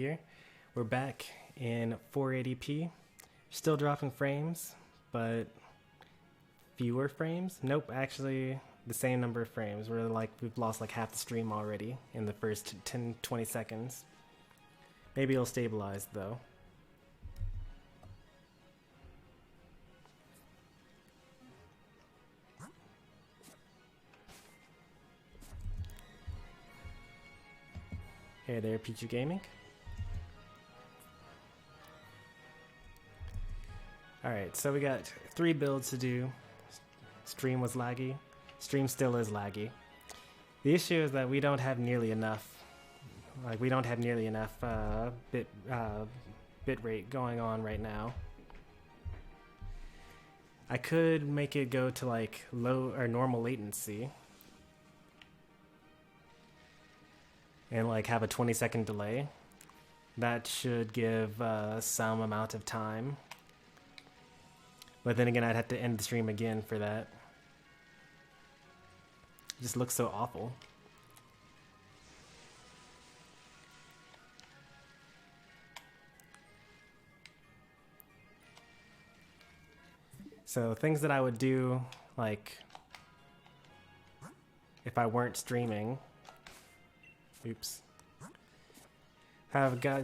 here. We're back in 480p. Still dropping frames, but fewer frames. Nope, actually the same number of frames. We've lost like half the stream already in the first 10-20 seconds. Maybe it'll stabilize though. Hey there, Pichu Gaming. Alright, so we got 3 builds to do. Stream was laggy. Stream still is laggy. The issue is that we don't have nearly enough. We don't have nearly enough bit rate going on right now. I could make it go to like low or normal latency. And like have a 20-second delay. That should give some amount of time. But then again, I'd have to end the stream again for that. It just looks so awful. So things that I would do, like if I weren't streaming. Oops.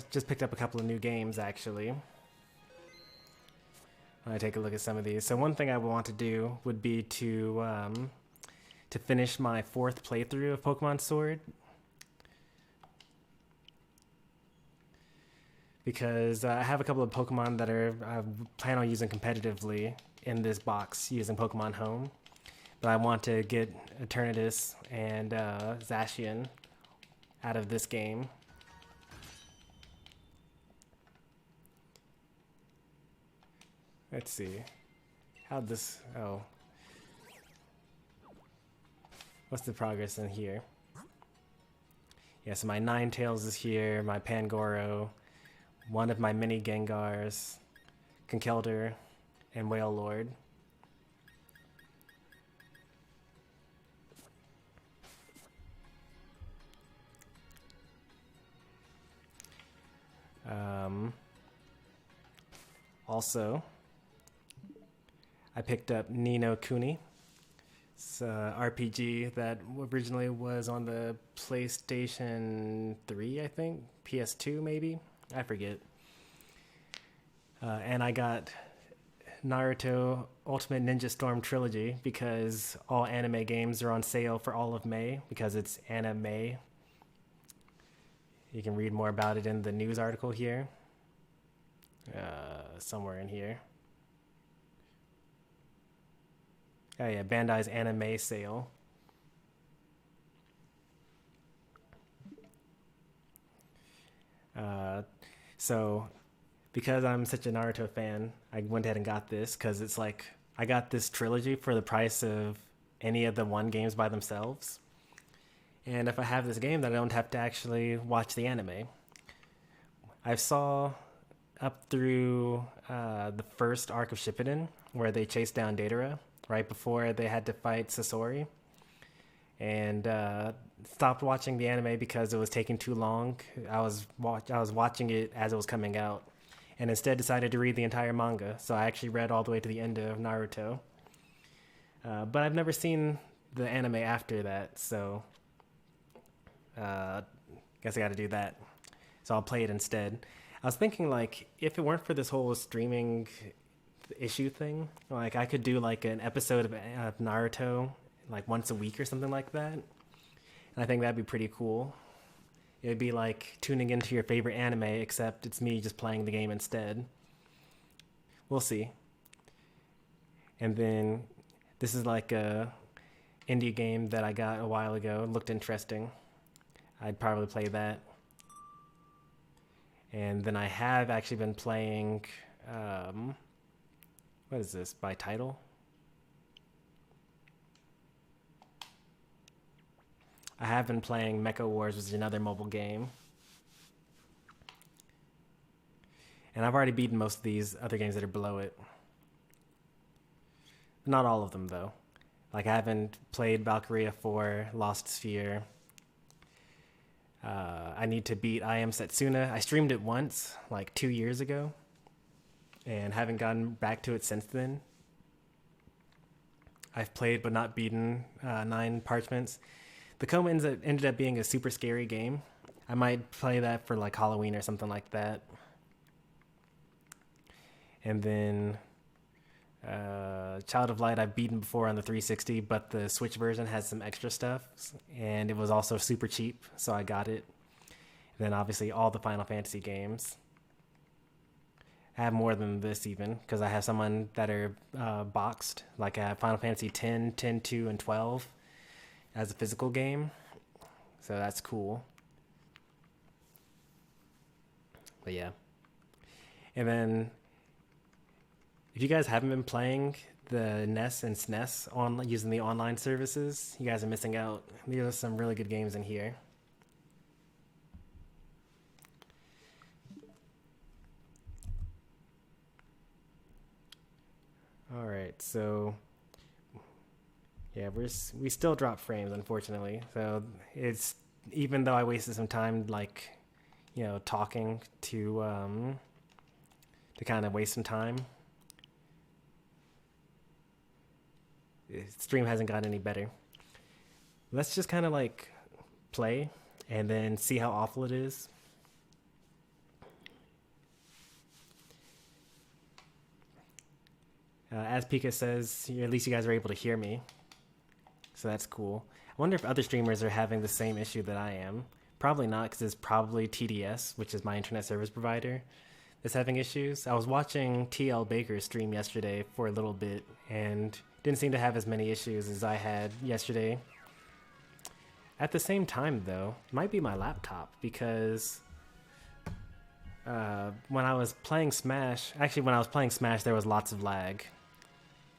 Just picked up a couple of new games actually. I take a look at some of these. So one thing I would want to do would be to finish my 4th playthrough of Pokemon Sword, because I have a couple of Pokemon that I plan on using competitively in this box using Pokemon Home, but I want to get Eternatus and Zacian out of this game. Let's see. How'd this... Oh. What's the progress in here? Yeah, so my Ninetales is here, my Pangoro, one of my mini Gengars, Conkeldurr, and Wailord. Also, I picked up Ni no Kuni. It's an RPG that originally was on the PlayStation 3, I think? PS2, maybe? I forget. And I got Naruto Ultimate Ninja Storm Trilogy because all anime games are on sale for all of May because it's anime. You can read more about it in the news article here. Somewhere in here. Oh yeah, Bandai's anime sale. So because I'm such a Naruto fan, I went ahead and got this because it's like I got this trilogy for the price of any of the one games by themselves. And if I have this game, then I don't have to actually watch the anime. I saw up through the first arc of Shippuden, where they chased down Datara right before they had to fight Sasori, and stopped watching the anime because it was taking too long. I was watching it as it was coming out, and instead decided to read the entire manga. So I actually read all the way to the end of Naruto, but I've never seen the anime after that, so guess I got to do that. So I'll play it instead. I was thinking, like, if it weren't for this whole streaming issue thing, like, I could do, like, an episode of Naruto, like, once a week or something like that. And I think that'd be pretty cool. It'd be like tuning into your favorite anime, except it's me just playing the game instead. We'll see. And then this is, like, a indie game that I got a while ago. It looked interesting. I'd probably play that. And then I have actually been playing, what is this, by title? I have been playing Mecha Wars, which is another mobile game. And I've already beaten most of these other games that are below it. Not all of them, though. Like, I haven't played Valkyria 4, Lost Sphere. I need to beat I Am Setsuna. I streamed it once, like 2 years ago, and haven't gotten back to it since then. I've played but not beaten 9 Parchments. The Coma ended up being a super scary game. I might play that for like Halloween or something like that. And then Child of Light I've beaten before on the 360, but the Switch version has some extra stuff, and it was also super cheap, so I got it. And then obviously all the Final Fantasy games. I have more than this even, because I have some that are boxed. Like I have Final Fantasy 10, 10, 2, and 12 as a physical game, so that's cool. But yeah. And then if you guys haven't been playing the NES and SNES on using the online services, you guys are missing out. There are some really good games in here. All right, so yeah, we still drop frames, unfortunately. So it's, even though I wasted some time, like, you know, talking to kind of waste some time, stream hasn't gotten any better. Let's just kind of like play and then see how awful it is. As Pika says, at least you guys are able to hear me, so that's cool. I wonder if other streamers are having the same issue that I am. Probably not, because it's probably TDS, which is my internet service provider, that's having issues. I was watching TL Baker stream yesterday for a little bit, and didn't seem to have as many issues as I had yesterday. At the same time, though, it might be my laptop, because when I was playing Smash, there was lots of lag.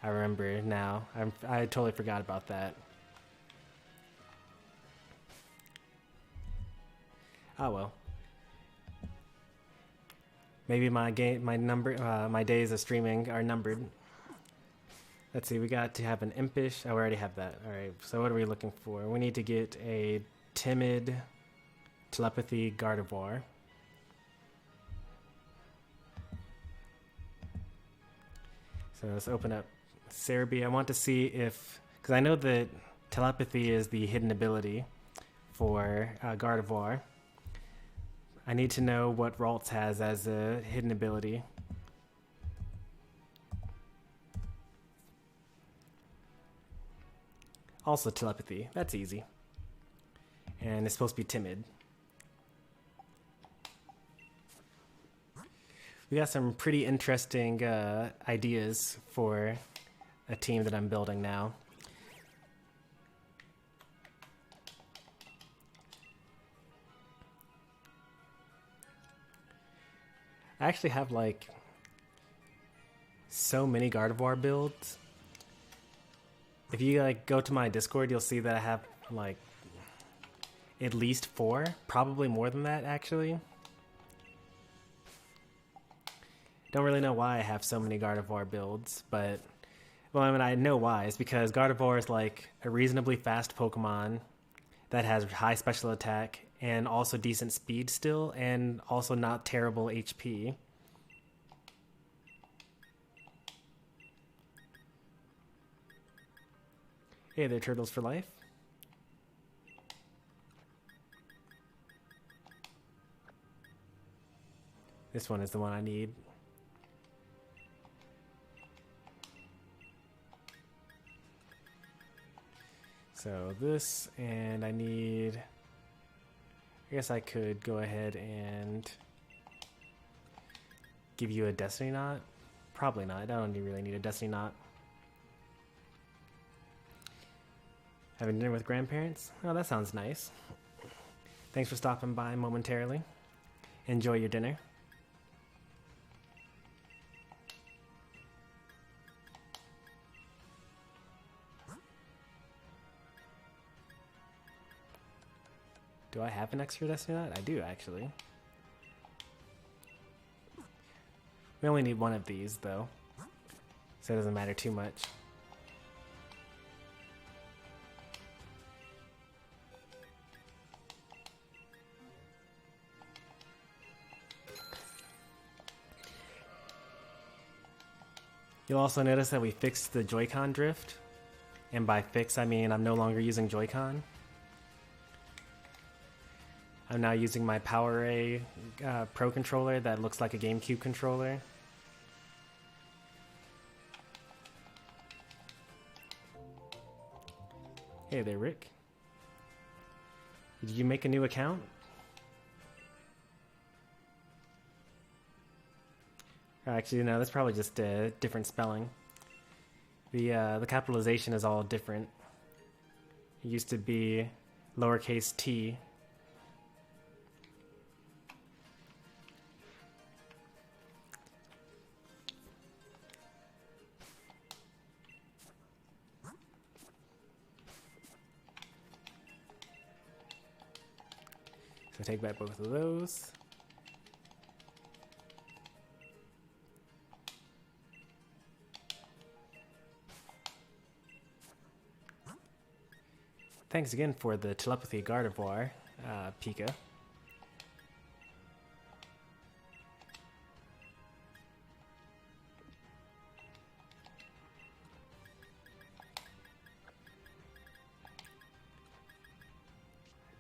I remember now. I totally forgot about that. Oh well. Maybe my days of streaming are numbered. Let's see, we got to have an Impish. Oh, we already have that. All right, so what are we looking for? We need to get a Timid Telepathy Gardevoir. So let's open up Cerebi. I want to see if, because I know that Telepathy is the hidden ability for Gardevoir. I need to know what Ralts has as a hidden ability. Also Telepathy. That's easy. And it's supposed to be Timid. We got some pretty interesting ideas for a team that I'm building now. I actually have like so many Gardevoir builds. If you like go to my Discord, you'll see that I have like at least 4, probably more than that actually. Don't really know why I have so many Gardevoir builds, but, well, I mean, I know why. It's because Gardevoir is like a reasonably fast Pokemon that has high special attack and also decent speed still, and also not terrible HP. Hey there, Turtles for Life. This one is the one I need. So this, and I need, I guess I could go ahead and give you a Destiny Knot. Probably not. I don't really need a Destiny Knot. Having dinner with grandparents? Oh, that sounds nice. Thanks for stopping by momentarily. Enjoy your dinner. Do I have an extra Destiny Knot? I do, actually. We only need one of these, though, so it doesn't matter too much. You'll also notice that we fixed the Joy-Con drift. And by fix, I mean I'm no longer using Joy-Con. I'm now using my PowerA Pro controller that looks like a GameCube controller. Hey there, Rick. Did you make a new account? Actually, no, that's probably just a different spelling. The capitalization is all different. It used to be lowercase t. So take back both of those. Thanks again for the Telepathy Gardevoir, Pika.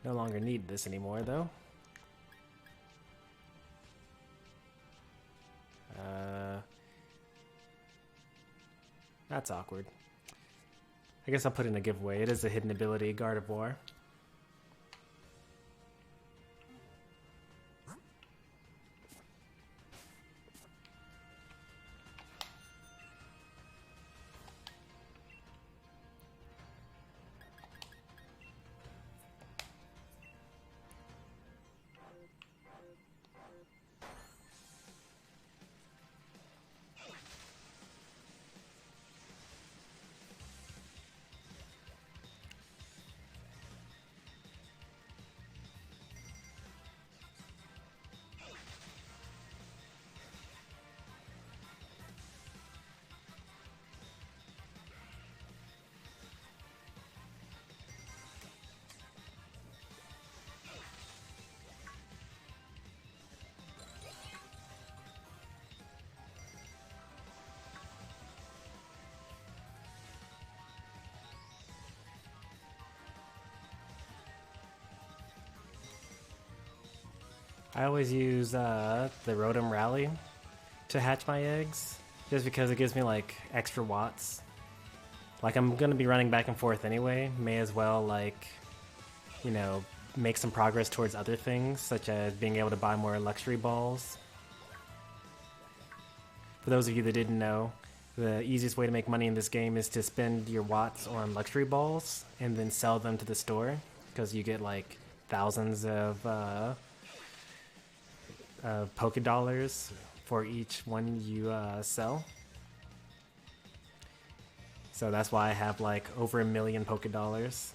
No longer need this anymore, though. That's awkward. I guess I'll put in a giveaway. It is a hidden ability, Gardevoir. I always use the Rotom Rally to hatch my eggs, just because it gives me like extra watts. Like I'm gonna be running back and forth anyway, may as well like, you know, make some progress towards other things, such as being able to buy more luxury balls. For those of you that didn't know, the easiest way to make money in this game is to spend your watts on luxury balls and then sell them to the store, because you get like thousands of Poké Dollars for each one you sell. So that's why I have like over 1 million Poké Dollars.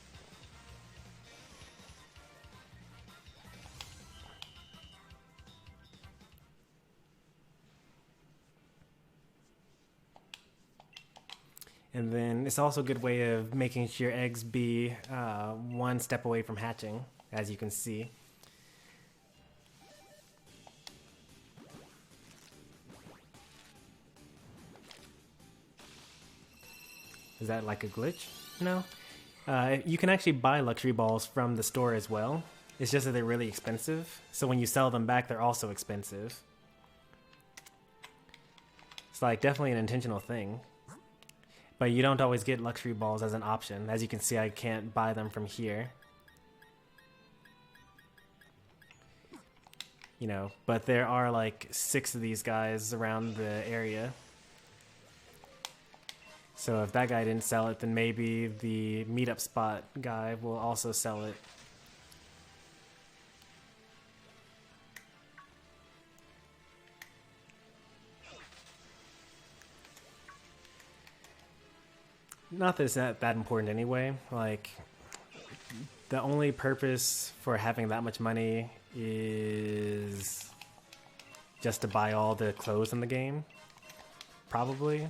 And then it's also a good way of making sure your eggs be one step away from hatching, as you can see. Is that like a glitch? No. You can actually buy luxury balls from the store as well. It's just that they're really expensive. So when you sell them back, they're also expensive. It's like definitely an intentional thing. But you don't always get luxury balls as an option. As you can see, I can't buy them from here. You know, but there are like 6 of these guys around the area. So if that guy didn't sell it, then maybe the meetup spot guy will also sell it. Not that it's not that important anyway. Like, the only purpose for having that much money is just to buy all the clothes in the game. Probably.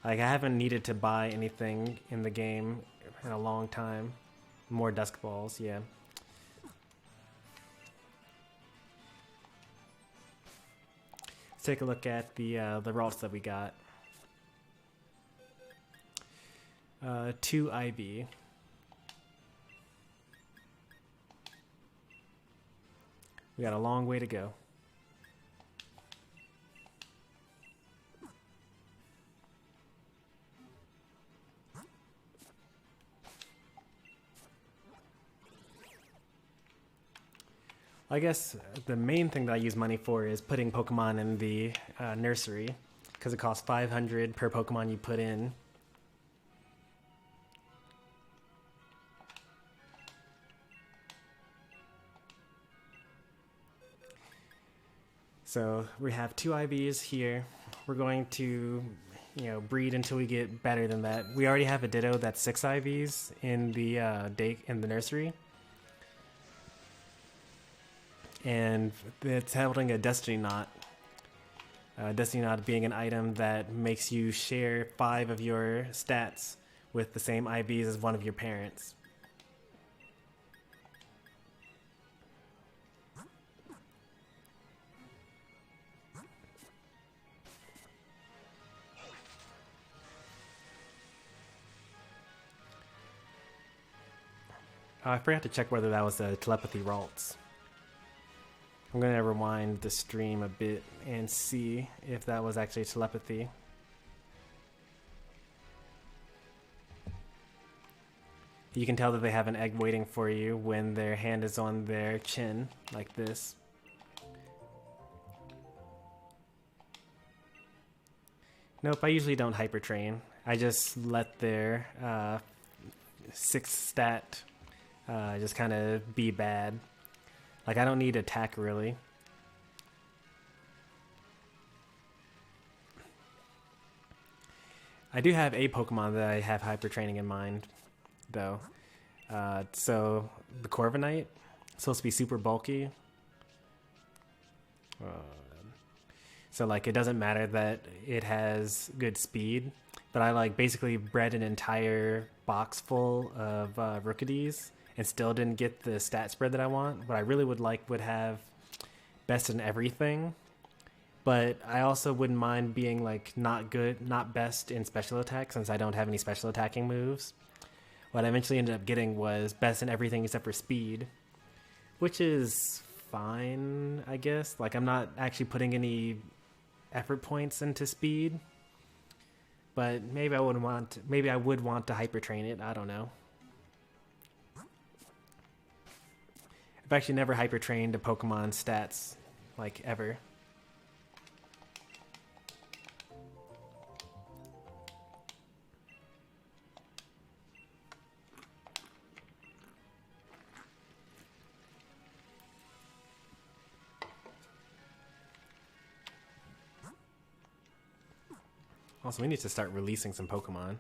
Like, I haven't needed to buy anything in the game in a long time. More Dusk Balls, yeah. Let's take a look at the results that we got. 2 IV. We got a long way to go. I guess the main thing that I use money for is putting Pokemon in the nursery, because it costs 500 per Pokemon you put in. So we have 2 IVs here. We're going to, breed until we get better than that. We already have a Ditto that's 6 IVs in the nursery. And it's holding a Destiny Knot. Destiny Knot being an item that makes you share 5 of your stats with the same IVs as one of your parents. I forgot to check whether that was the Telepathy Ralts. I'm going to rewind the stream a bit and see if that was actually telepathy. You can tell that they have an egg waiting for you when their hand is on their chin, like this. Nope, I usually don't hyper train. I just let their 6 stat just kind of be bad. Like, I don't need attack, really. I do have a Pokemon that I have hyper training in mind, though. So, the Corviknight, supposed to be super bulky. So, like, it doesn't matter that it has good speed, but I, basically bred an entire box full of Rookies and still didn't get the stat spread that I want. What I really would have best in everything, but I also wouldn't mind being not best in special attack, since I don't have any special attacking moves. What I eventually ended up getting was best in everything except for speed, which is fine, I guess. I'm not actually putting any effort points into speed, but maybe I would want to hyper train it. I don't know. I've actually never hyper trained a Pokemon stats, ever. Also, we need to start releasing some Pokemon.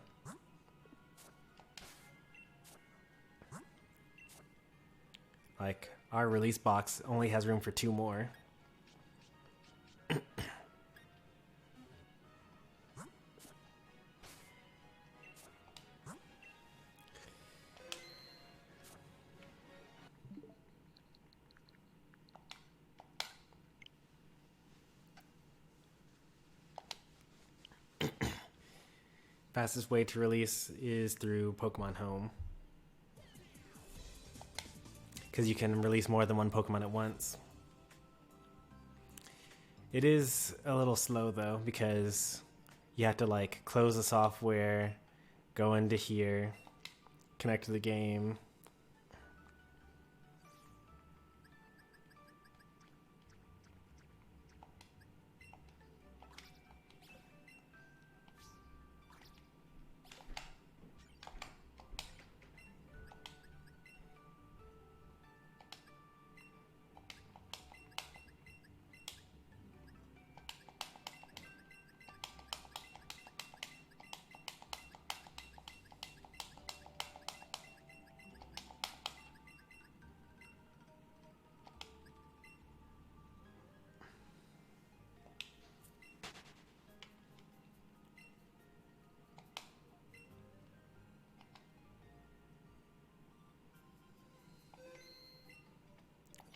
Our release box only has room for 2 more. Fastest way to release is through Pokemon Home, because you can release more than one Pokemon at once. It is a little slow though, because you have to close the software, go into here, connect to the game.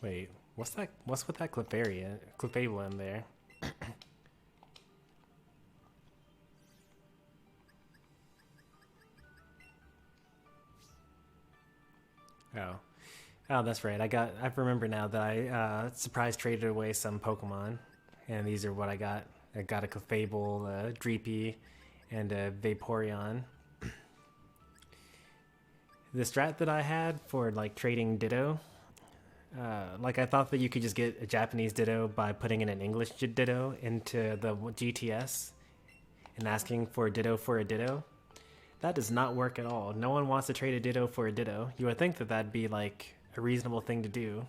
Wait, what's that? What's with that Clefable in there? Oh. Oh, that's right. I remember now that I surprise traded away some Pokemon, and these are what I got. I got a Clefable, a Dreepy, and a Vaporeon. The strat that I had for like trading Ditto, like I thought that you could just get a Japanese Ditto by putting in an English Ditto into the GTS and asking for a Ditto for a Ditto. That does not work at all. No one wants to trade a Ditto for a Ditto. You would think that that'd be like a reasonable thing to do.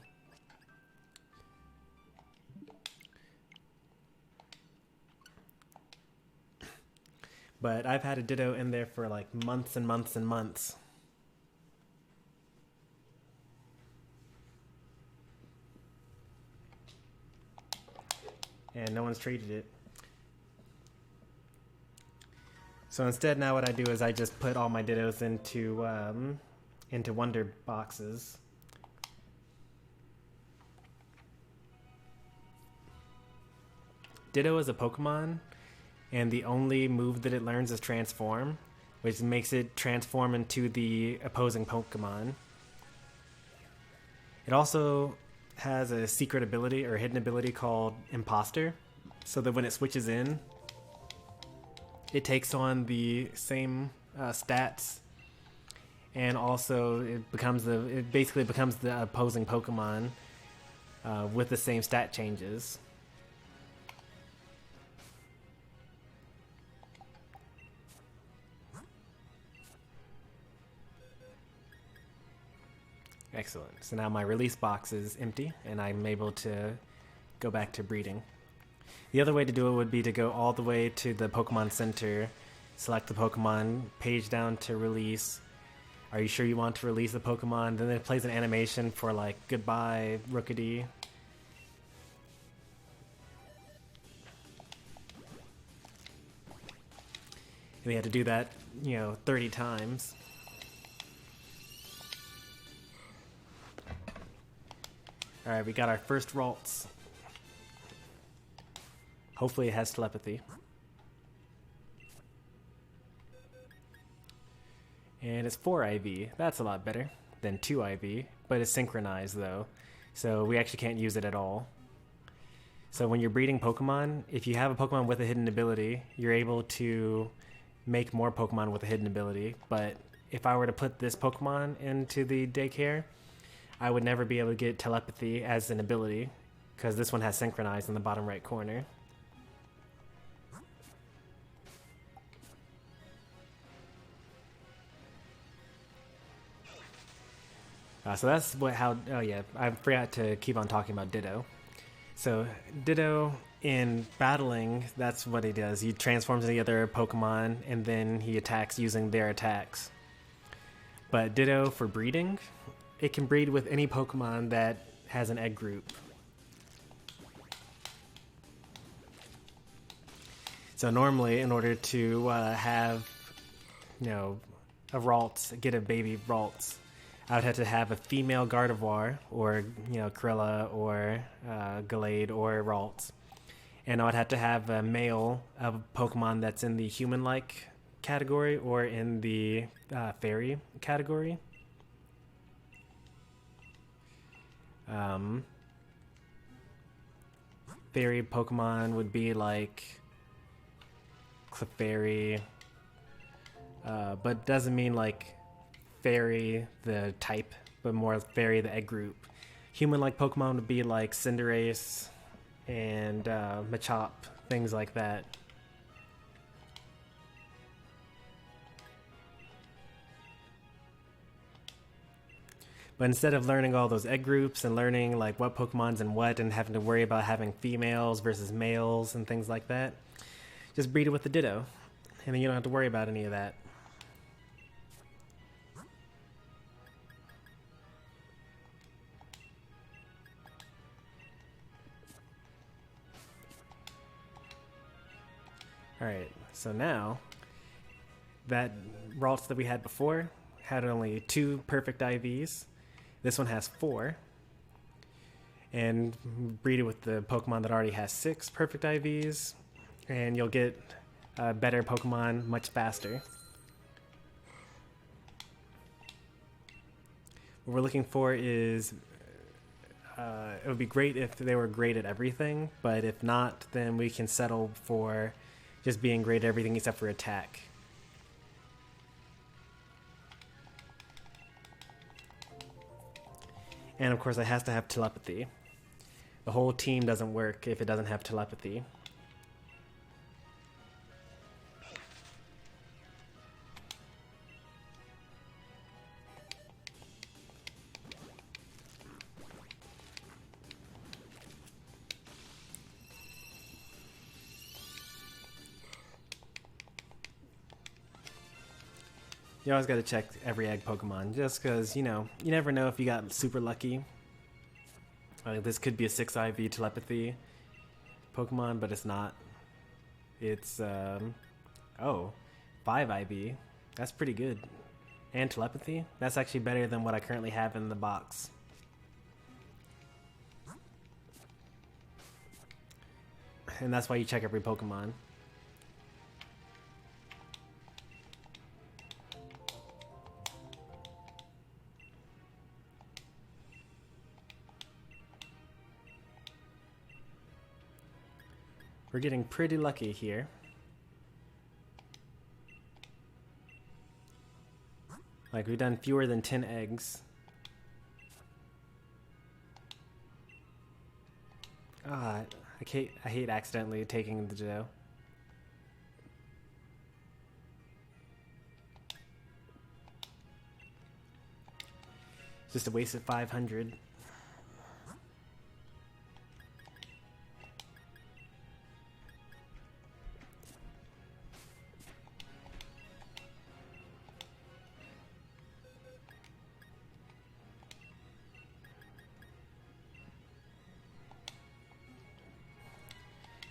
But I've had a Ditto in there for like months and months and months. And no one's traded it. So instead, now what I do is I just put all my Dittos into Wonder Boxes. Ditto is a Pokemon, and the only move that it learns is Transform, which makes it transform into the opposing Pokemon. It also has a secret ability or hidden ability called Imposter, so that when it switches in, it takes on the same stats, and also it basically becomes the opposing Pokemon with the same stat changes. Excellent. So now my release box is empty, and I'm able to go back to breeding. The other way to do it would be to go all the way to the Pokemon Center, select the Pokemon, page down to release. Are you sure you want to release the Pokemon? Then it plays an animation for like, goodbye, Rookity. And we had to do that, 30 times. Alright, we got our first Ralts. Hopefully it has telepathy. And it's 4 IV. That's a lot better than 2 IV, but it's synchronized though, so we actually can't use it at all. So when you're breeding Pokemon, if you have a Pokemon with a hidden ability, you're able to make more Pokemon with a hidden ability, but if I were to put this Pokemon into the daycare, I would never be able to get telepathy as an ability, because this one has synchronized in the bottom right corner. So that's oh yeah, I forgot to keep on talking about Ditto. So Ditto in battling, that's what he does. He transforms into the other Pokemon, and then he attacks using their attacks. But Ditto for breeding, it can breed with any Pokemon that has an egg group. So normally, in order to have, a Ralts, get a baby Ralts, I would have to have a female Gardevoir, or, Krilla, or Gallade, or Ralts. And I would have to have a male of a Pokemon that's in the human-like category, or in the fairy category. Fairy Pokemon would be like Clefairy, but doesn't mean like fairy the type, but more fairy the egg group. Human-like Pokemon would be like Cinderace and Machop, things like that. But instead of learning all those egg groups and learning like what Pokemon's and what, and having to worry about having females versus males and things like that, just breed it with the Ditto, and then you don't have to worry about any of that. Alright, so now that Ralts that we had before had only 2 perfect IVs. This one has 4. And breed it with the Pokemon that already has 6 perfect IVs, and you'll get a better Pokemon much faster. What we're looking for is, it would be great if they were great at everything, but if not, then we can settle for just being great at everything except for attack. And of course it has to have telepathy. The whole team doesn't work if it doesn't have telepathy. You always got to check every egg Pokemon, just because, you know, you never know if you got super lucky. Like, this could be a 6 IV telepathy Pokemon, but it's not. It's, oh, 5 IV. That's pretty good. And telepathy? That's actually better than what I currently have in the box. And that's why you check every Pokemon. We're getting pretty lucky here. Like, we've done fewer than 10 eggs. Ah, I hate accidentally taking the Joe. Just a waste of 500.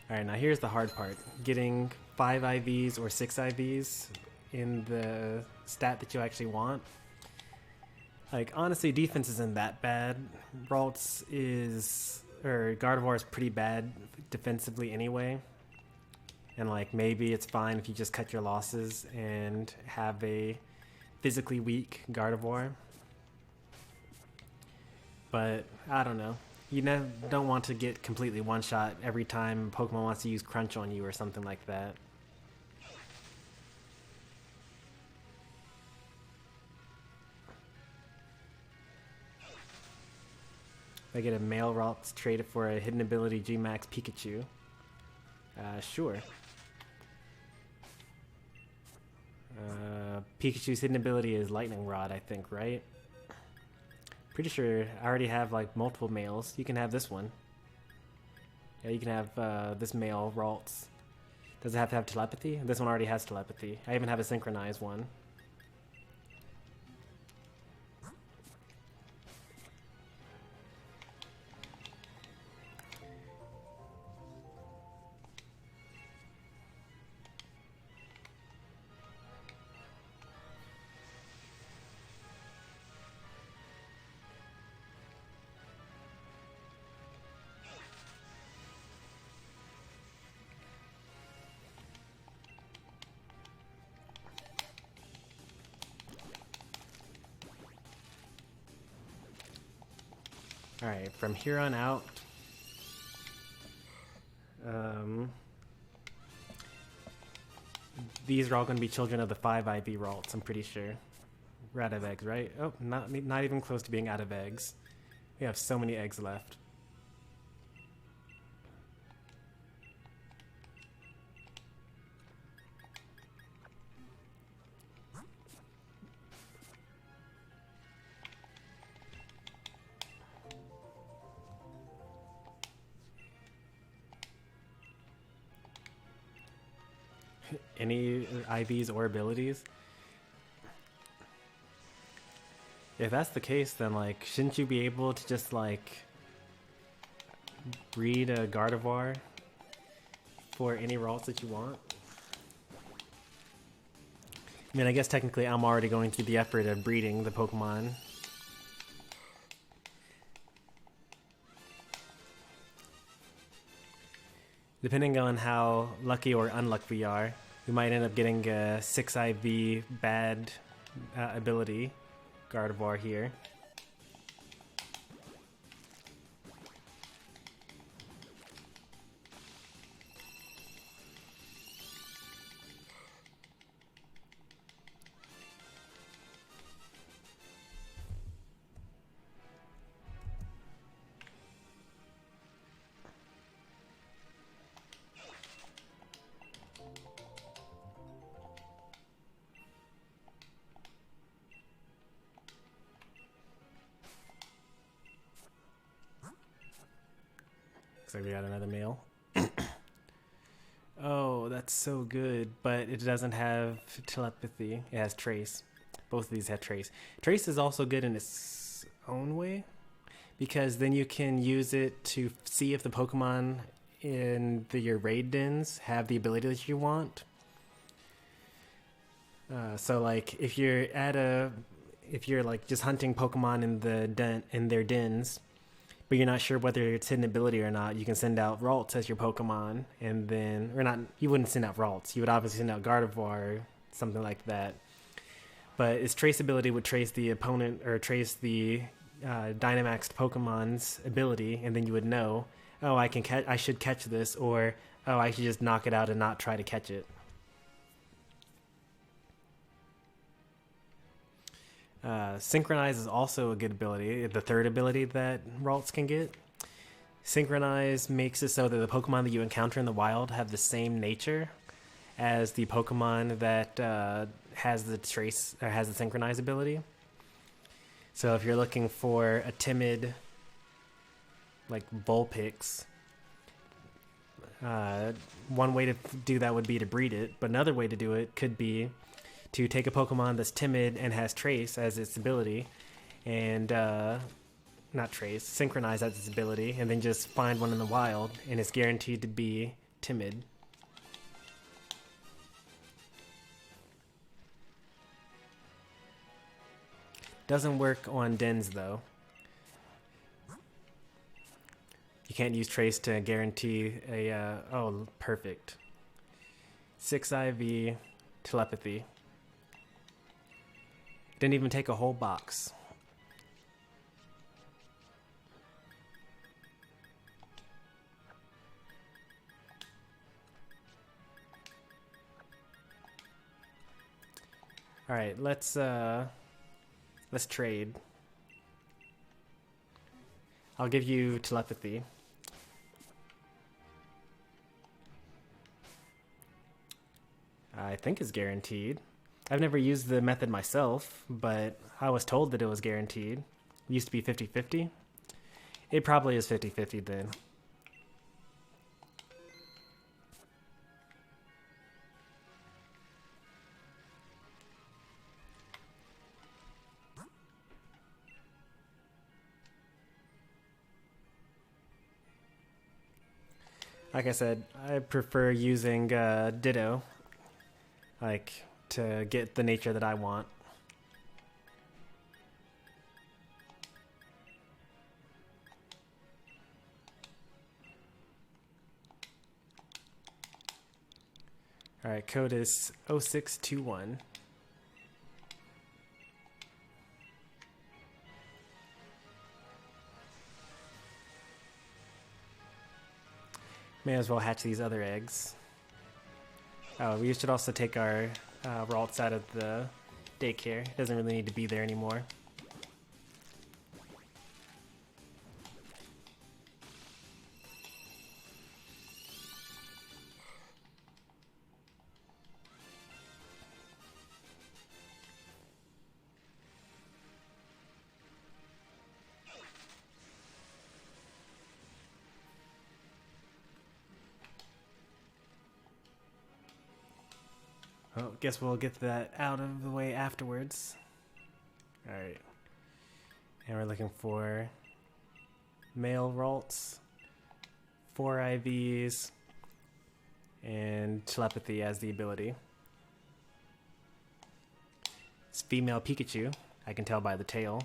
Alright, now here's the hard part. Getting 5 IVs or 6 IVs in the stat that you actually want. Like, honestly, defense isn't that bad. Gardevoir is pretty bad defensively anyway. And like, maybe it's fine if you just cut your losses and have a physically weak Gardevoir. But, I don't know. You don't want to get completely one-shot every time Pokemon wants to use Crunch on you or something like that. If I get a Male Rocks traded for a Hidden Ability G-Max Pikachu. Sure. Pikachu's Hidden Ability is Lightning Rod, I think, right? Pretty sure I already have like multiple males. You can have this one. Yeah, you can have this male Ralts. Does it have to have telepathy? This one already has telepathy. I even have a synchronized one. Alright, from here on out, these are all going to be children of the 5 IV Ralts, I'm pretty sure. We're out of eggs, right? Oh, not even close to being out of eggs. We have so many eggs left. Any IVs or abilities? If that's the case, then like, shouldn't you be able to just like breed a Gardevoir for any Ralts that you want? I mean, I guess technically I'm already going through the effort of breeding the Pokemon. Depending on how lucky or unlucky we are, we might end up getting a 6 IV bad ability Gardevoir here. Looks like we got another male. Oh, that's so good, but it doesn't have telepathy. It has trace. Both of these have trace. Trace is also good in its own way, because then you can use it to see if the Pokemon in your raid dens have the ability that you want. So like if you're like just hunting Pokemon in their dens, but you're not sure whether it's hidden ability or not, you can send out Ralts as your Pokemon, and then, or not, you wouldn't send out Ralts. You would obviously send out Gardevoir or something like that. But its trace ability would trace the opponent, or trace the Dynamaxed Pokemon's ability, and then you would know, oh, I should catch this, or oh, I should just knock it out and not try to catch it. Synchronize is also a good ability, the third ability that Ralts can get. Synchronize makes it so that the Pokemon that you encounter in the wild have the same nature as the Pokemon that has the trace, or has the Synchronize ability. So if you're looking for a timid, like Vulpix, one way to do that would be to breed it, but another way to do it could be to take a Pokemon that's timid and has trace as its ability, and not trace, synchronize as its ability, and then just find one in the wild, and it's guaranteed to be timid. Doesn't work on dens though. You can't use trace to guarantee a oh, perfect. 6 IV telepathy. Didn't even take a whole box. All right, let's trade. I'll give you telepathy. I think it's guaranteed. I've never used the method myself, but I was told that it was guaranteed. It used to be 50-50. It probably is 50-50 then. Like I said, I prefer using Ditto, like, to get the nature that I want. Alright, code is 0621. May as well hatch these other eggs. Oh, we should also take our Ralts out of the daycare. It doesn't really need to be there anymore. Well, guess we'll get that out of the way afterwards. Alright. And we're looking for male Ralts, 4 IVs, and telepathy as the ability. It's female Pikachu, I can tell by the tail.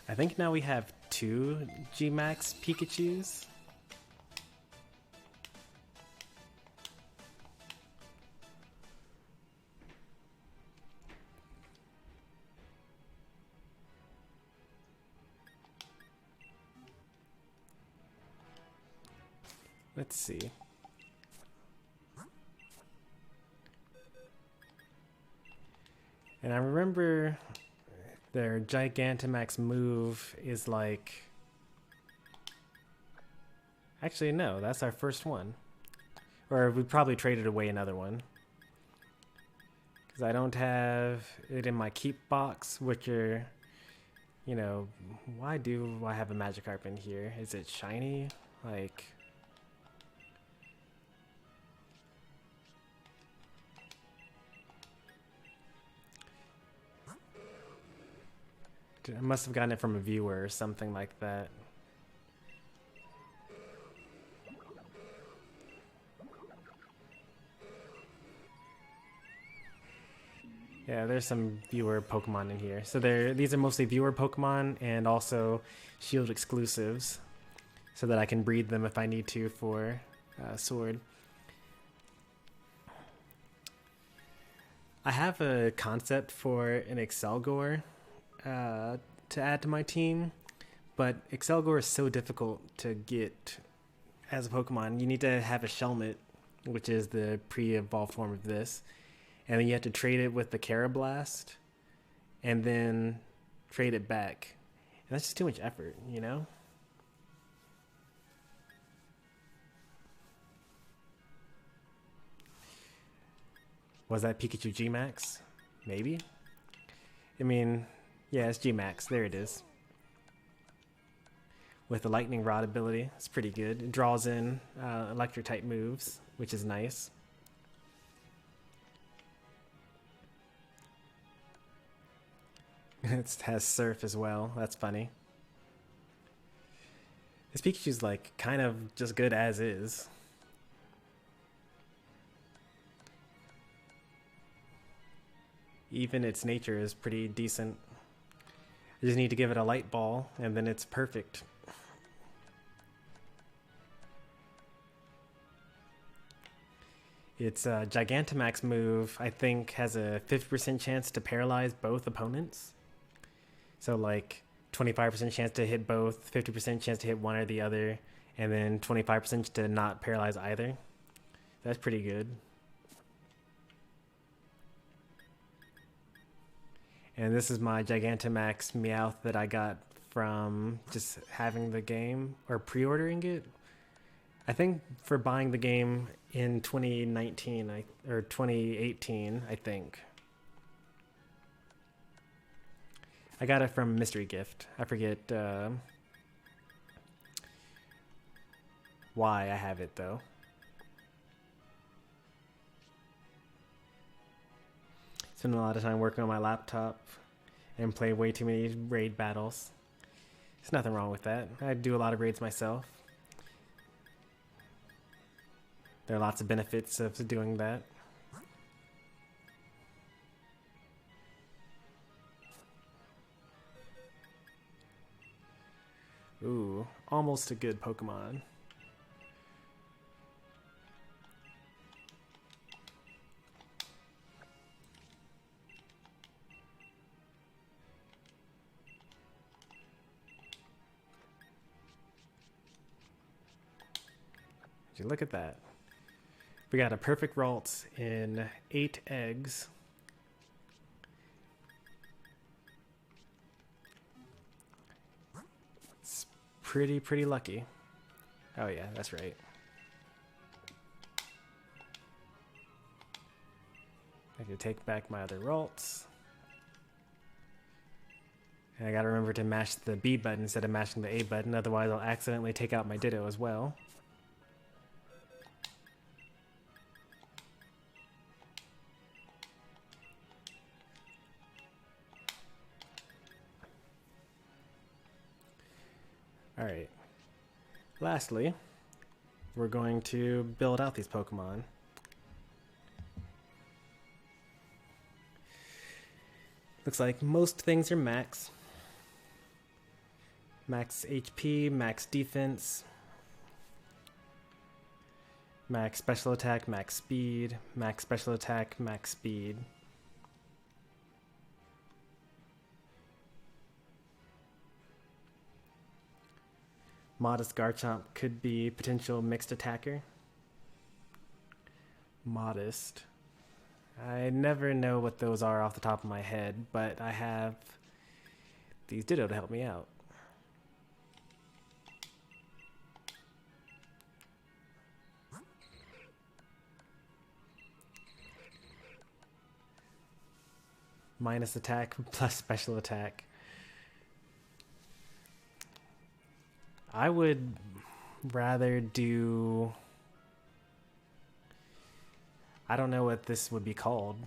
I think now we have 2 G-Max Pikachus. Let's see. And I remember their Gigantamax move is like... Actually, no, that's our first one. Or we probably traded away another one. Because I don't have it in my keep box, which are... You know, why do I have a Magikarp in here? Is it shiny? Like... I must have gotten it from a viewer or something like that. Yeah, there's some viewer Pokemon in here. So these are mostly viewer Pokemon and also Shield exclusives, so that I can breed them if I need to for Sword. I have a concept for an Excelgor to add to my team, but Excelgor is so difficult to get as a Pokemon. You need to have a Shelmet, which is the pre-evolved form of this, and then you have to trade it with the Carablast, and then trade it back. And that's just too much effort, you know? Was that Pikachu G-Max? Maybe? I mean, yeah, it's G-Max. There it is. With the Lightning Rod ability, it's pretty good. It draws in Electric-type moves, which is nice. It has Surf as well. That's funny. This Pikachu's like kind of just good as is. Even its nature is pretty decent. I just need to give it a light ball and then it's perfect. Its Gigantamax move, I think, has a 50% chance to paralyze both opponents. So like 25% chance to hit both, 50% chance to hit one or the other, and then 25% to not paralyze either. That's pretty good. And this is my Gigantamax Meowth that I got from just having the game or pre-ordering it. I think for buying the game in 2019 or 2018, I think. I got it from Mystery Gift. I forget why I have it though. Spend a lot of time working on my laptop and play way too many raid battles. There's nothing wrong with that. I do a lot of raids myself. There are lots of benefits of doing that. Ooh, almost a good Pokemon. Would you look at that? We got a perfect Ralts in 8 eggs. It's pretty lucky. Oh yeah, that's right. I can take back my other Ralts. And I gotta remember to mash the B button instead of mashing the A button, otherwise I'll accidentally take out my Ditto as well. Alright, lastly, we're going to build out these Pokemon. Looks like most things are max. Max HP, max defense, max special attack, max speed, max special attack, max speed. Modest Garchomp could be potential mixed attacker. Modest. I never know what those are off the top of my head, but I have these Ditto to help me out. Minus attack plus special attack. I would rather do... I don't know what this would be called.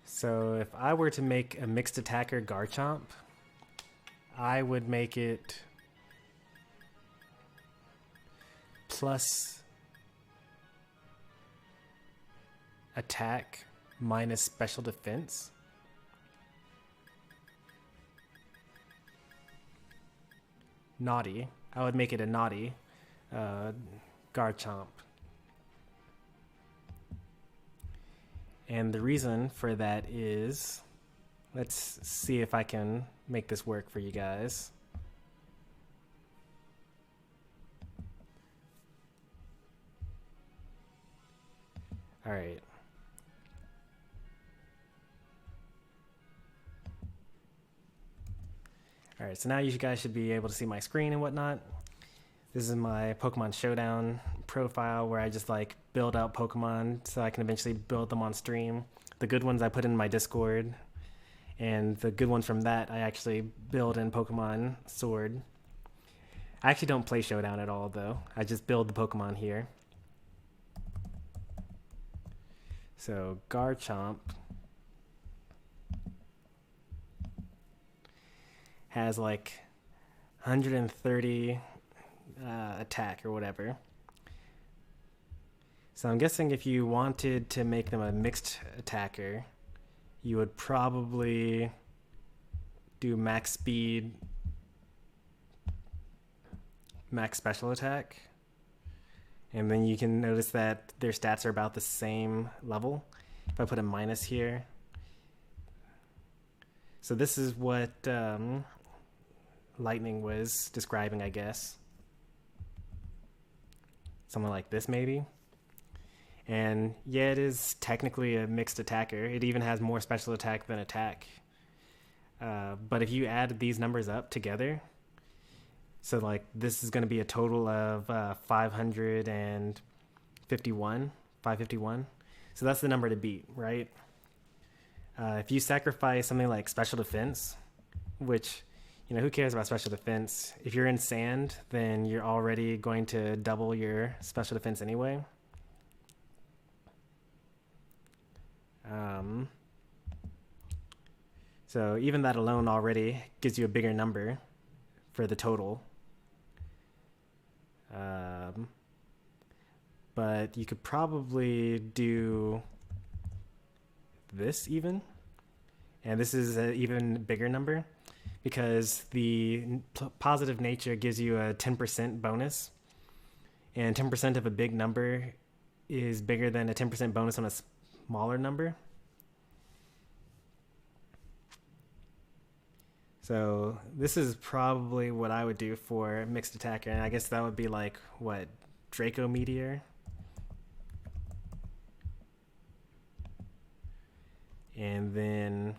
So if I were to make a mixed attacker Garchomp, I would make it plus attack minus special defense. Naughty. I would make it a naughty Garchomp. And the reason for that is, let's see if I can make this work for you guys. All right. All right, so now you guys should be able to see my screen and whatnot. This is my Pokemon Showdown profile where I just like build out Pokemon so I can eventually build them on stream. The good ones I put in my Discord, and the good ones from that I actually build in Pokemon Sword. I actually don't play Showdown at all though. I just build the Pokemon here. So Garchomp has like 130 attack or whatever. So I'm guessing if you wanted to make them a mixed attacker, you would probably do max speed, max special attack, and then you can notice that their stats are about the same level. If I put a minus here. So this is what Lightning was describing, I guess. Something like this, maybe. And yeah, it is technically a mixed attacker. It even has more special attack than attack. But if you add these numbers up together, so like this is going to be a total of 551. So that's the number to beat, right? If you sacrifice something like special defense, which, you know, who cares about special defense? If you're in sand, then you're already going to double your special defense anyway. So even that alone already gives you a bigger number for the total. But you could probably do this even, and this is an even bigger number because the positive nature gives you a 10% bonus, and 10% of a big number is bigger than a 10% bonus on a smaller number. So this is probably what I would do for mixed attacker, and I guess that would be like, what, Draco Meteor? And then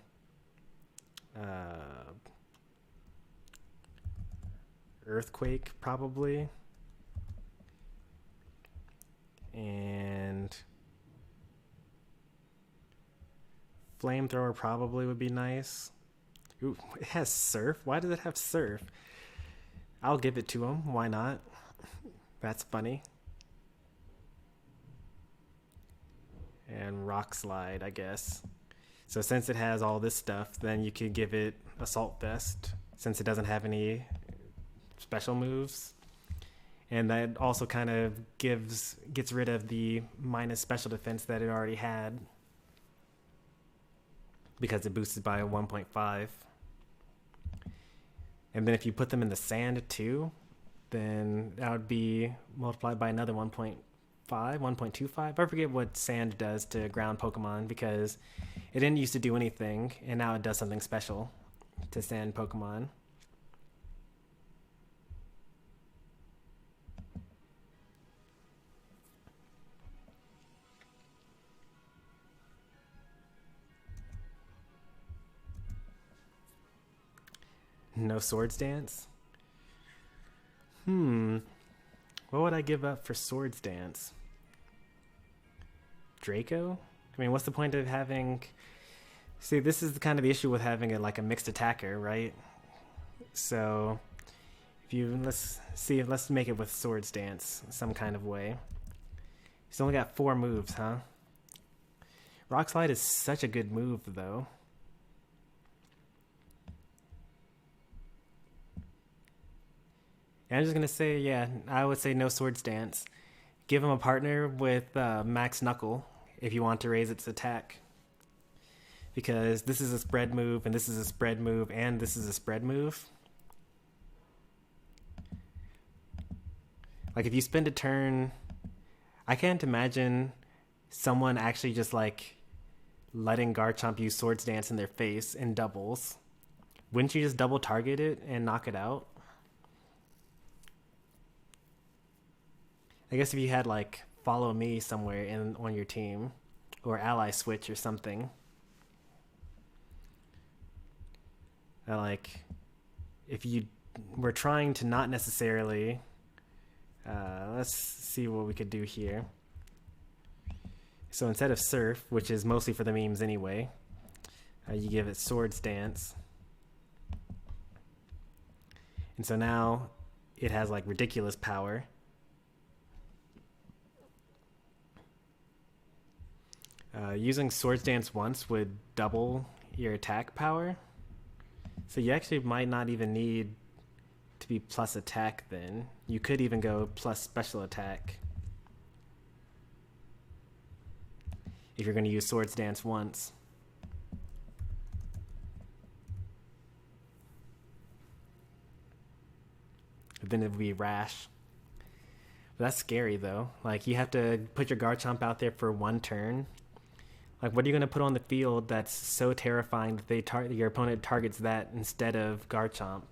Earthquake probably, and Flamethrower probably would be nice. Ooh, it has Surf. Why does it have Surf? I'll give it to him. Why not? That's funny. And Rock Slide, I guess. So since it has all this stuff, then you could give it Assault Vest, since it doesn't have any special moves. And that also kind of gets rid of the minus special defense that it already had, because it boosted by 1.5. And then if you put them in the sand too, then that would be multiplied by another 1.5, 1.25. I forget what sand does to ground Pokemon, because it didn't used to do anything, and now it does something special. to sand Pokemon. No Swords Dance? What would I give up for Swords Dance? Draco? I mean, what's the point of having... See, this is kind of the issue with having a mixed attacker, right? So, let's make it with Swords Dance some kind of way. He's only got 4 moves, huh? Rock Slide is such a good move, though. And I'm just gonna say, yeah, I would say no Swords Dance. Give him a partner with Max Knuckle if you want to raise its attack. Because this is a spread move, and this is a spread move, and this is a spread move. Like, if you spend a turn... I can't imagine someone actually just, letting Garchomp use Swords Dance in their face in doubles. Wouldn't you just double target it and knock it out? I guess if you had, Follow Me somewhere on your team, or Ally Switch or something. If you were trying to not necessarily... let's see what we could do here. So instead of Surf, which is mostly for the memes anyway, you give it Swords Dance. And so now it has ridiculous power. Using Swords Dance once would double your attack power. So you actually might not even need to be plus attack then. You could even go plus special attack if you're going to use Swords Dance once. But then it would be Rash. But that's scary though. You have to put your Garchomp out there for 1 turn. What are you going to put on the field that's so terrifying that your opponent targets that instead of Garchomp?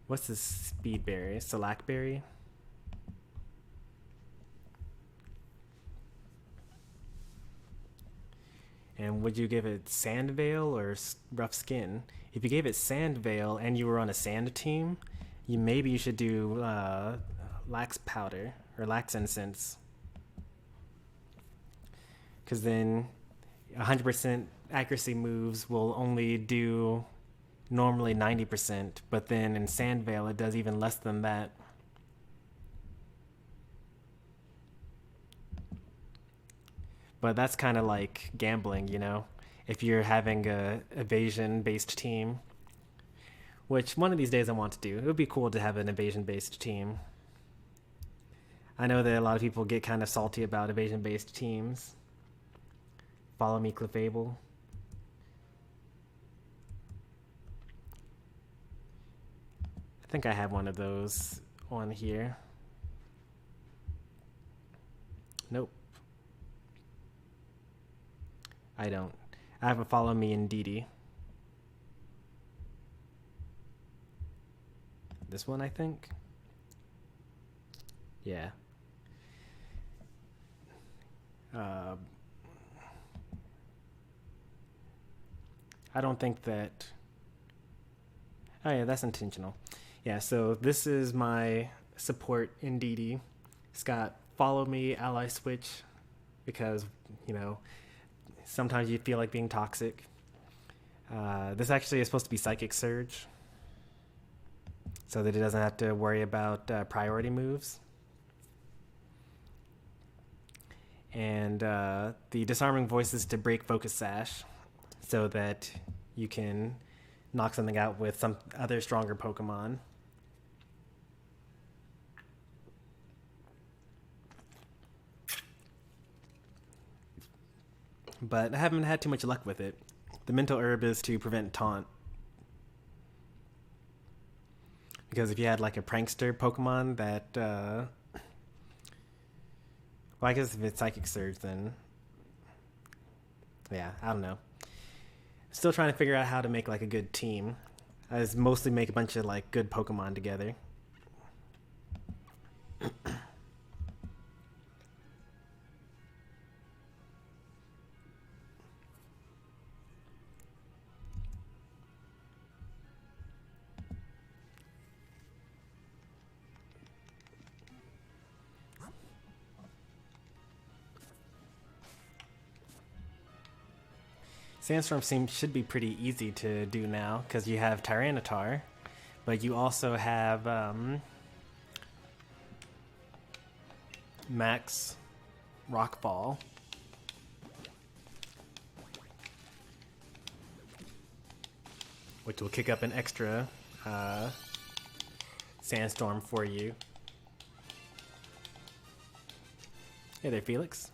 What's this speed berry? Salackberry? And would you give it Sand Veil or Rough Skin? If you gave it Sand Veil and you were on a sand team, maybe you should do Lax Powder or Lax Incense. Because then 100% accuracy moves will only do normally 90%, but then in Sand Veil it does even less than that. But that's kind of like gambling, if you're having a evasion-based team, which one of these days I want to do. It would be cool to have an evasion-based team. I know that a lot of people get kind of salty about evasion-based teams. Follow Me, Clefable. I think I have one of those on here. Nope. I don't. I have a Follow Me Indeedee. This one, I think? Yeah. I don't think that... Oh yeah, that's intentional. Yeah, so this is my support Indeedee. It's got Follow Me, Ally Switch, because, sometimes you feel like being toxic. This actually is supposed to be Psychic Surge, so that it doesn't have to worry about priority moves. And the Disarming Voice is to break Focus Sash, so that you can knock something out with some other stronger Pokemon. But I haven't had too much luck with it. The Mental Herb is to prevent Taunt. Because if you had a Prankster Pokemon that... well, I guess if it's Psychic Surge, then... yeah, I don't know. Still trying to figure out how to make like a good team. I just mostly make a bunch of like good Pokemon together. Sandstorm should be pretty easy to do now because you have Tyranitar, but you also have Max Rockfall. Which will kick up an extra Sandstorm for you. Hey there, Felix.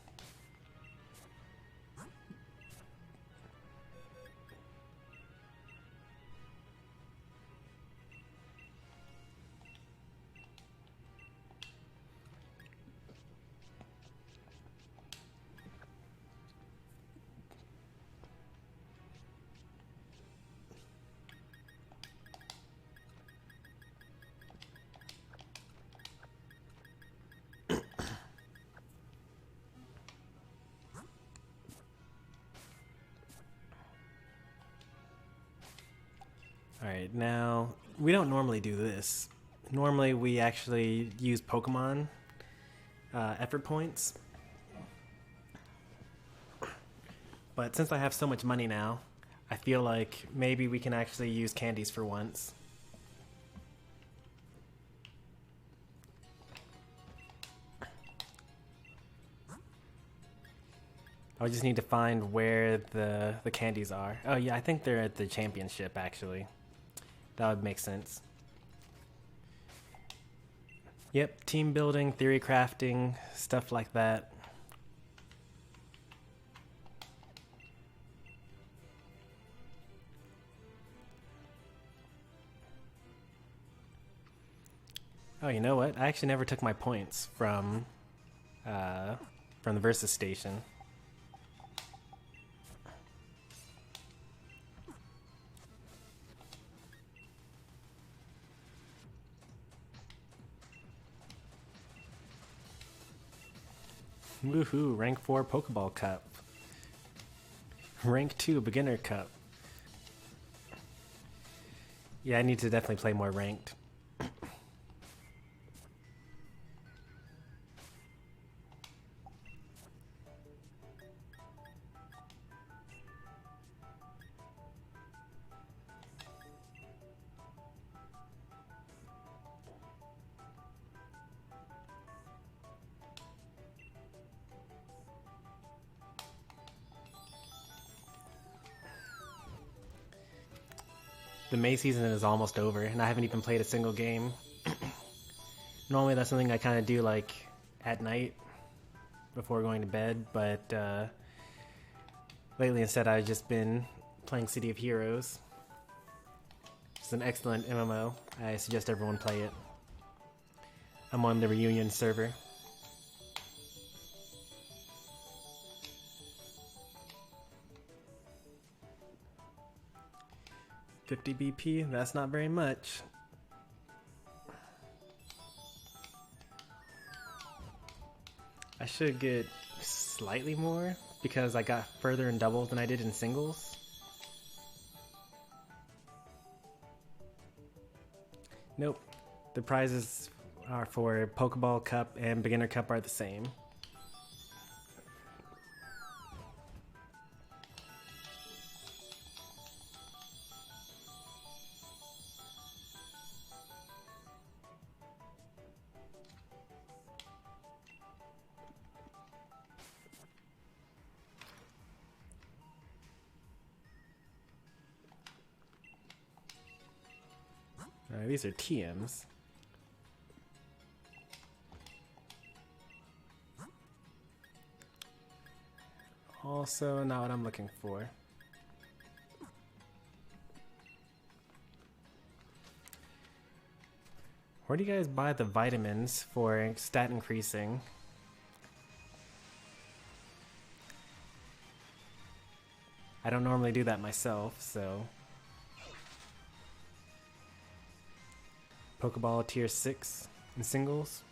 Alright, now, we don't normally do this. Normally we actually use Pokemon effort points. But since I have so much money now, I feel like maybe we can actually use candies for once. I just need to find where the candies are. Oh yeah, I think they're at the championship actually. That would make sense. Yep, team building, theory crafting, stuff like that. Oh, you know what? I actually never took my points from the Versus Station. Woohoo, rank 4 Pokeball Cup. Rank 2 Beginner Cup. Yeah, I need to definitely play more ranked. The May season is almost over, and I haven't even played a single game. Normally that's something I kind of do like at night before going to bed, but lately instead I've just been playing City of Heroes. It's an excellent MMO. I suggest everyone play it. I'm on the Reunion server. $50 BP, that's not very much. I should get slightly more because I got further in doubles than I did in singles. Nope, the prizes are for Pokeball Cup and Beginner Cup are the same. These are TMs. Also, not what I'm looking for. Where do you guys buy the vitamins for stat increasing? I don't normally do that myself, so. Pokeball tier 6 in singles.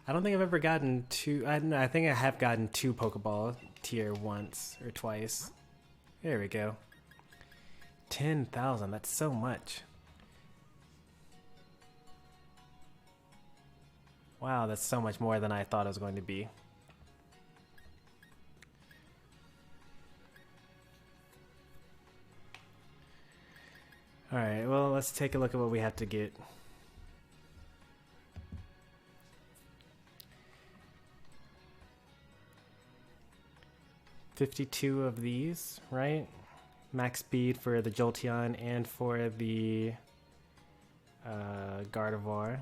I don't think I've ever gotten two. I think I have gotten 2 Pokeball tier once or twice. There we go. 10,000. That's so much. Wow, that's so much more than I thought it was going to be. Alright, well, let's take a look at what we have to get. $52 of these, right? Max speed for the Jolteon and for the Gardevoir.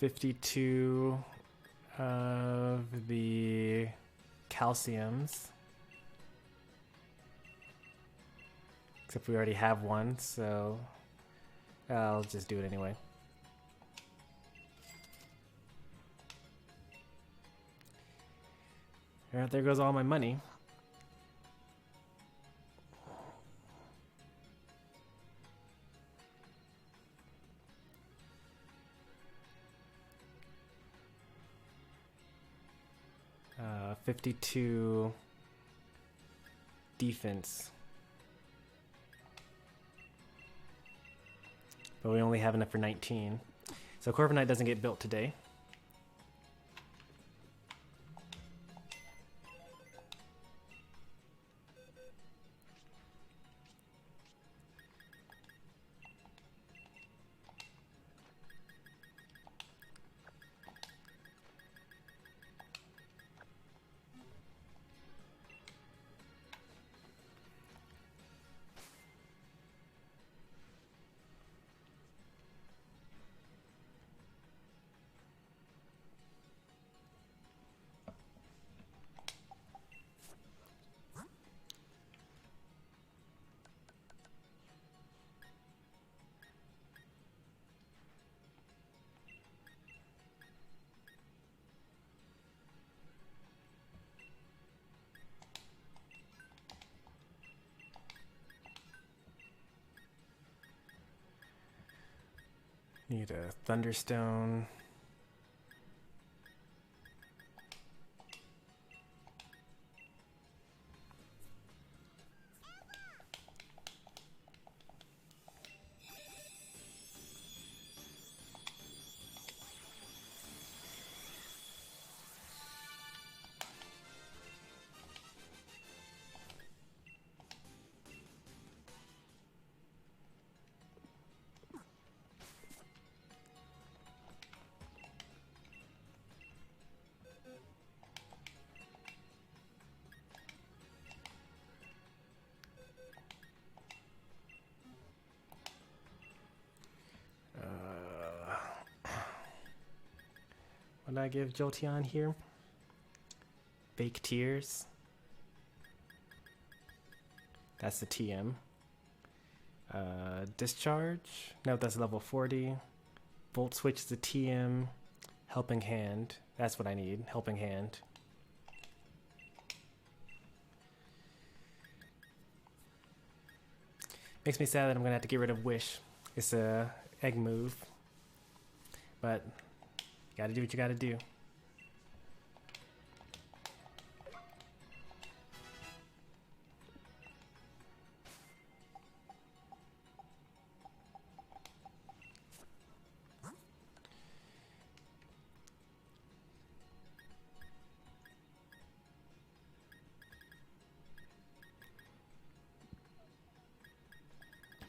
$52 of the calciums. Except we already have one, so I'll just do it anyway. Alright, there goes all my money. Uh, 52 defense. But we only have enough for 19. So Corviknight doesn't get built today. Need a Thunderstone. What did I give Jolteon here? Fake Tears. That's the TM. Discharge. No, that's level 40. Volt Switch is the TM. Helping Hand. That's what I need. Helping Hand. Makes me sad that I'm gonna have to get rid of Wish. It's a egg move. But you gotta do what you gotta do.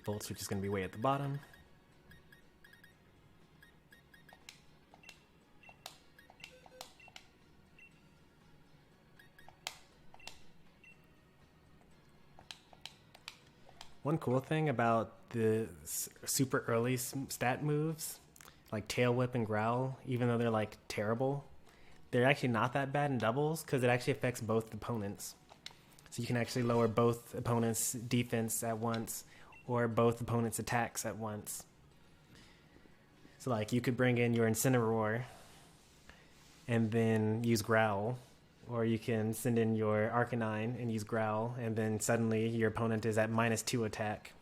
Volt Switch is going to be way at the bottom. One cool thing about the super early stat moves, like Tail Whip and Growl, even though they're like terrible, they're actually not that bad in doubles because it actually affects both opponents. So you can actually lower both opponents' defense at once or both opponents' attacks at once. So like you could bring in your Incineroar and then use Growl, or you can send in your Arcanine and use Growl, and then suddenly your opponent is at -2 attack.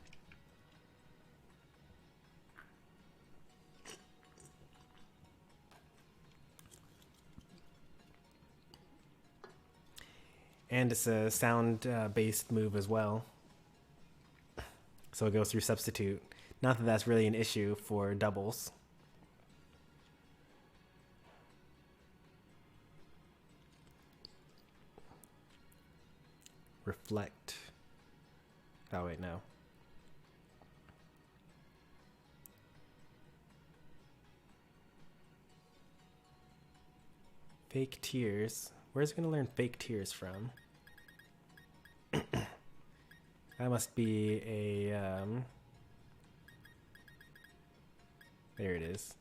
And it's a sound-based move as well. So it goes through substitute. Not that that's really an issue for doubles. Reflect. Oh wait, no. Fake Tears. Where's it gonna learn Fake Tears from? That must be a there it is.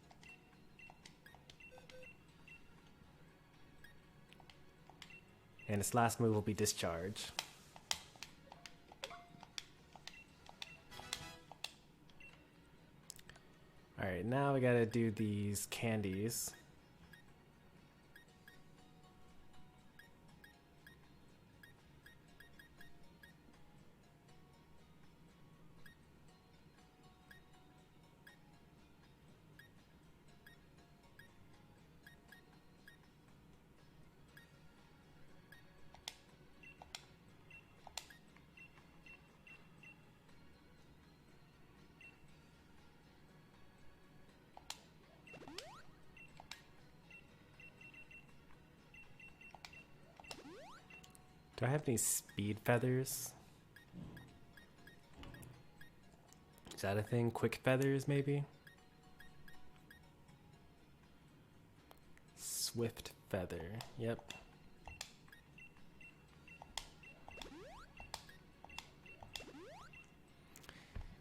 And its last move will be Discharge. Alright, now we gotta do these candies. Do I have any speed feathers? Is that a thing? Quick feathers, maybe? Swift feather. Yep.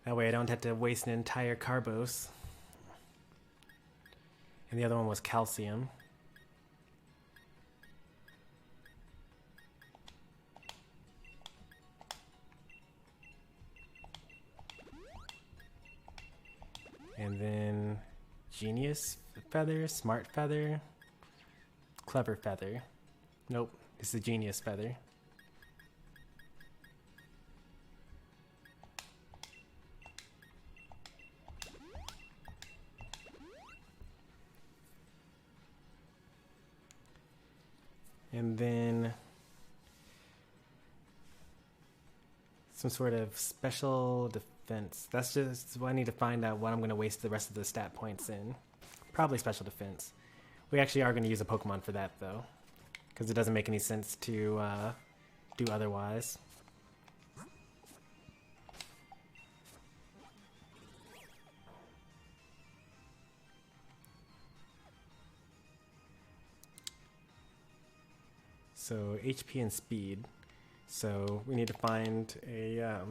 That way I don't have to waste an entire Carbos. And the other one was calcium. And then Genius Feather, Smart Feather, Clever Feather. Nope, it's the Genius Feather. And then some sort of special defense. That's just what I need to find out what I'm going to waste the rest of the stat points in. Probably special defense. We actually are going to use a Pokemon for that though, because it doesn't make any sense to do otherwise. So HP and speed. So we need to find a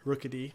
Rookity.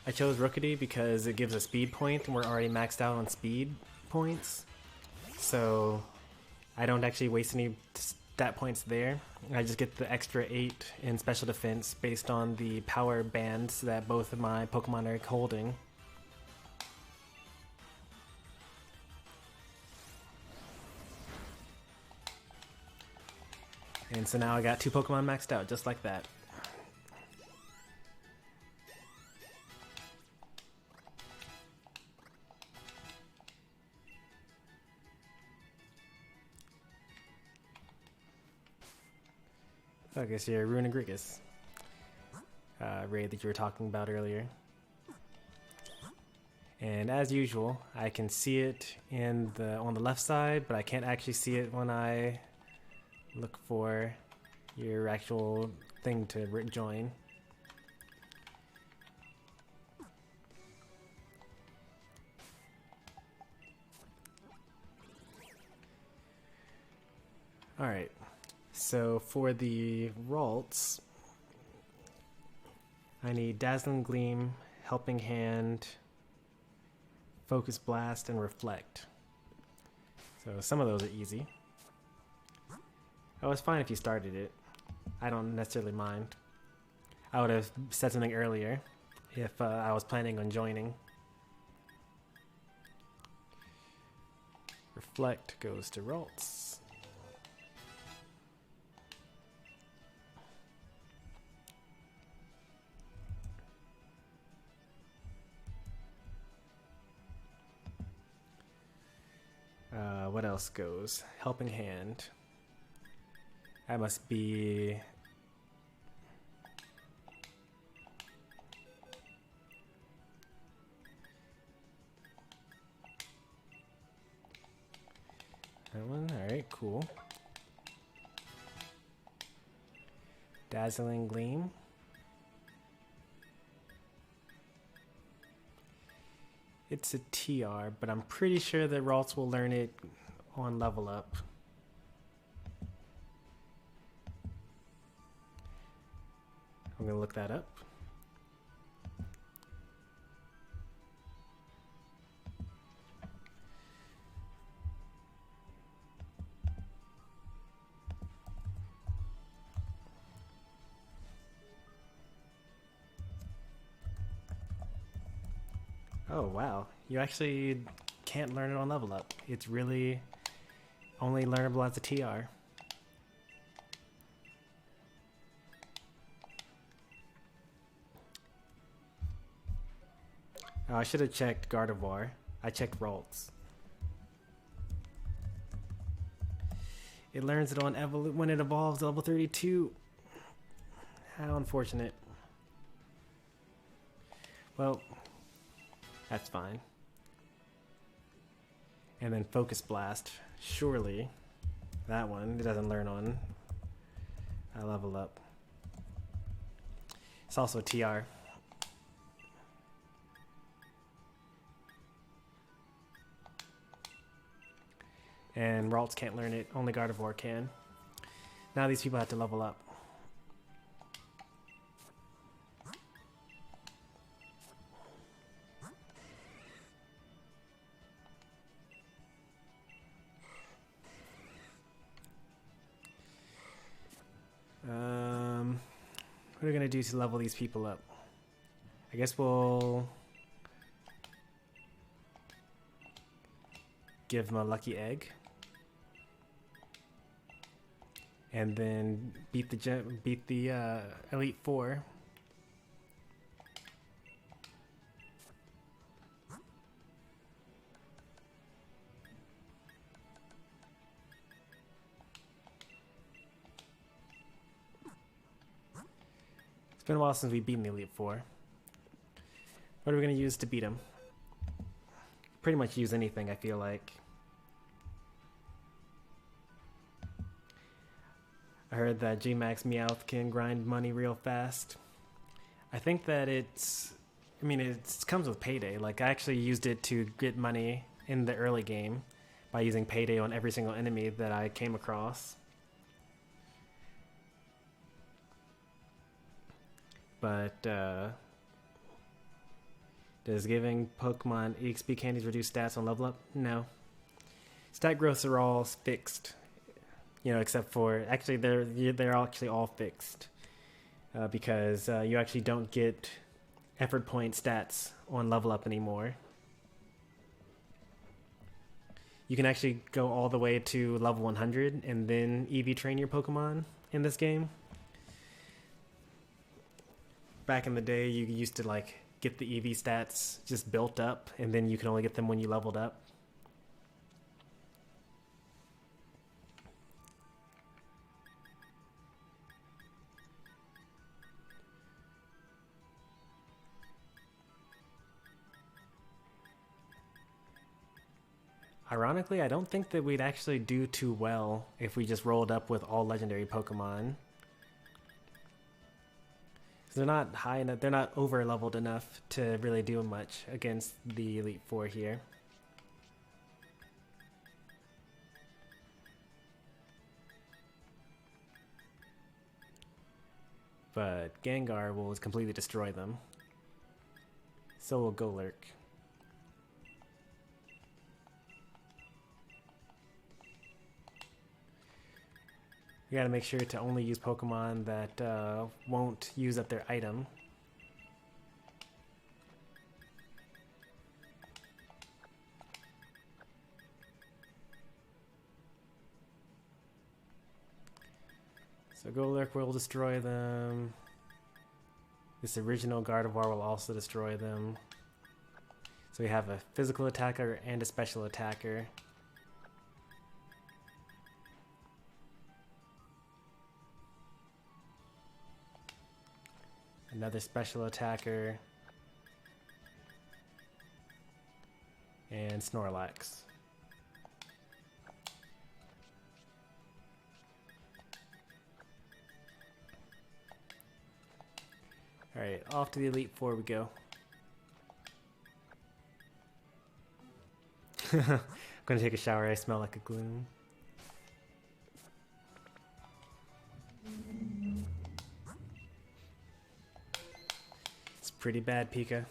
I chose Rookity because it gives a speed point and we're already maxed out on speed points. So I don't actually waste any stat points there. I just get the extra 8 in special defense based on the power bands that both of my Pokemon are holding. And so now I got 2 Pokemon maxed out just like that. Okay, so you're Runagrigus, raid that you were talking about earlier. And as usual, I can see it in on the left side, but I can't actually see it when I look for your actual thing to join. Alright, so for the Ralts, I need Dazzling Gleam, Helping Hand, Focus Blast, and Reflect. So some of those are easy. Oh, it's fine if you started it. I don't necessarily mind. I would have said something earlier if I was planning on joining. Reflect goes to Ralts. What else goes? Helping Hand. That must be... that one? Alright, cool. Dazzling Gleam. It's a TR, but I'm pretty sure that Ralts will learn it on level up. I'm gonna look that up. Oh wow, you actually can't learn it on level up. It's really only learnable as a TR. Oh, I should have checked Gardevoir. I checked Ralts. It learns it on when it evolves to level 32. How unfortunate. Well, that's fine. And then Focus Blast. Surely that one, it doesn't learn on I level up. It's also a TR. And Ralts can't learn it, only Gardevoir can. Now these people have to level up. What are we gonna do to level these people up? I guess we'll give them a lucky egg, and then beat the Elite Four. It's been a while since we've beaten the Elite Four. What are we going to use to beat them? Pretty much use anything, I feel like. I heard that Gmax Meowth can grind money real fast. I think that it comes with Payday. Like, I actually used it to get money in the early game by using Payday on every single enemy that I came across. But, does giving Pokemon EXP candies reduce stats on level up? No. Stat growths are all fixed. You know, except for, actually, they're actually all fixed. Because you actually don't get effort point stats on level up anymore. You can actually go all the way to level 100 and then EV train your Pokemon in this game. Back in the day, you used to like get the EV stats just built up, and then you can only get them when you leveled up. Ironically, I don't think that we'd actually do too well if we just rolled up with all legendary Pokemon. They're not high enough, they're not over leveled enough to really do much against the Elite Four here. But Gengar will completely destroy them. So will Golurk. You gotta make sure to only use Pokemon that won't use up their item. So Golurk will destroy them. This original Gardevoir will also destroy them. So we have a physical attacker and a special attacker. Another special attacker. And Snorlax. Alright, off to the Elite Four we go. I'm gonna take a shower, I smell like a gloom. It's pretty bad, Pika.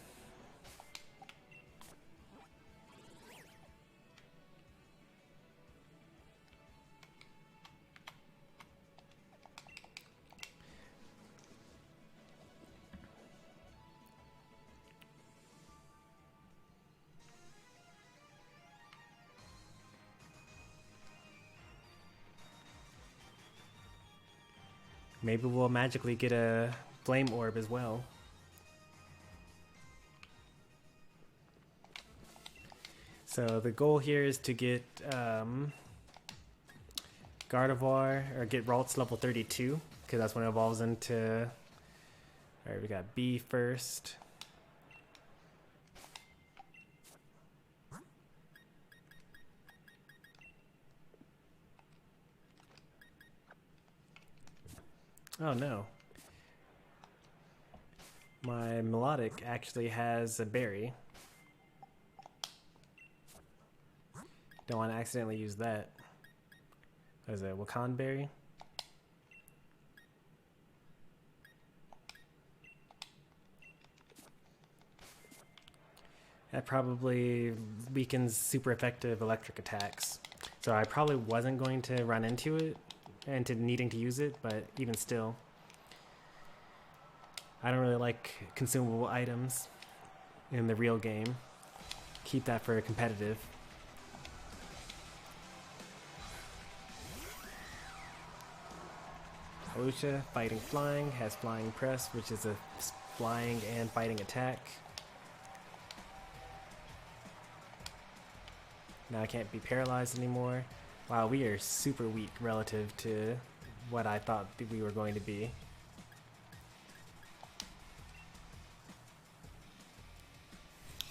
Maybe we'll magically get a Flame Orb as well. So the goal here is to get Gardevoir, or get Ralts level 32, because that's when it evolves into... Alright, we got B first. Oh no. My Melodic actually has a berry. Don't want to accidentally use that. What is it, Wakan berry? That probably weakens super effective electric attacks. So I probably wasn't going to run into it and to needing to use it, but even still. I don't really like consumable items in the real game. Keep that for competitive. Hawlucha, fighting flying, has flying press, which is a flying and fighting attack. Now I can't be paralyzed anymore. Wow, we are super weak relative to what I thought we were going to be.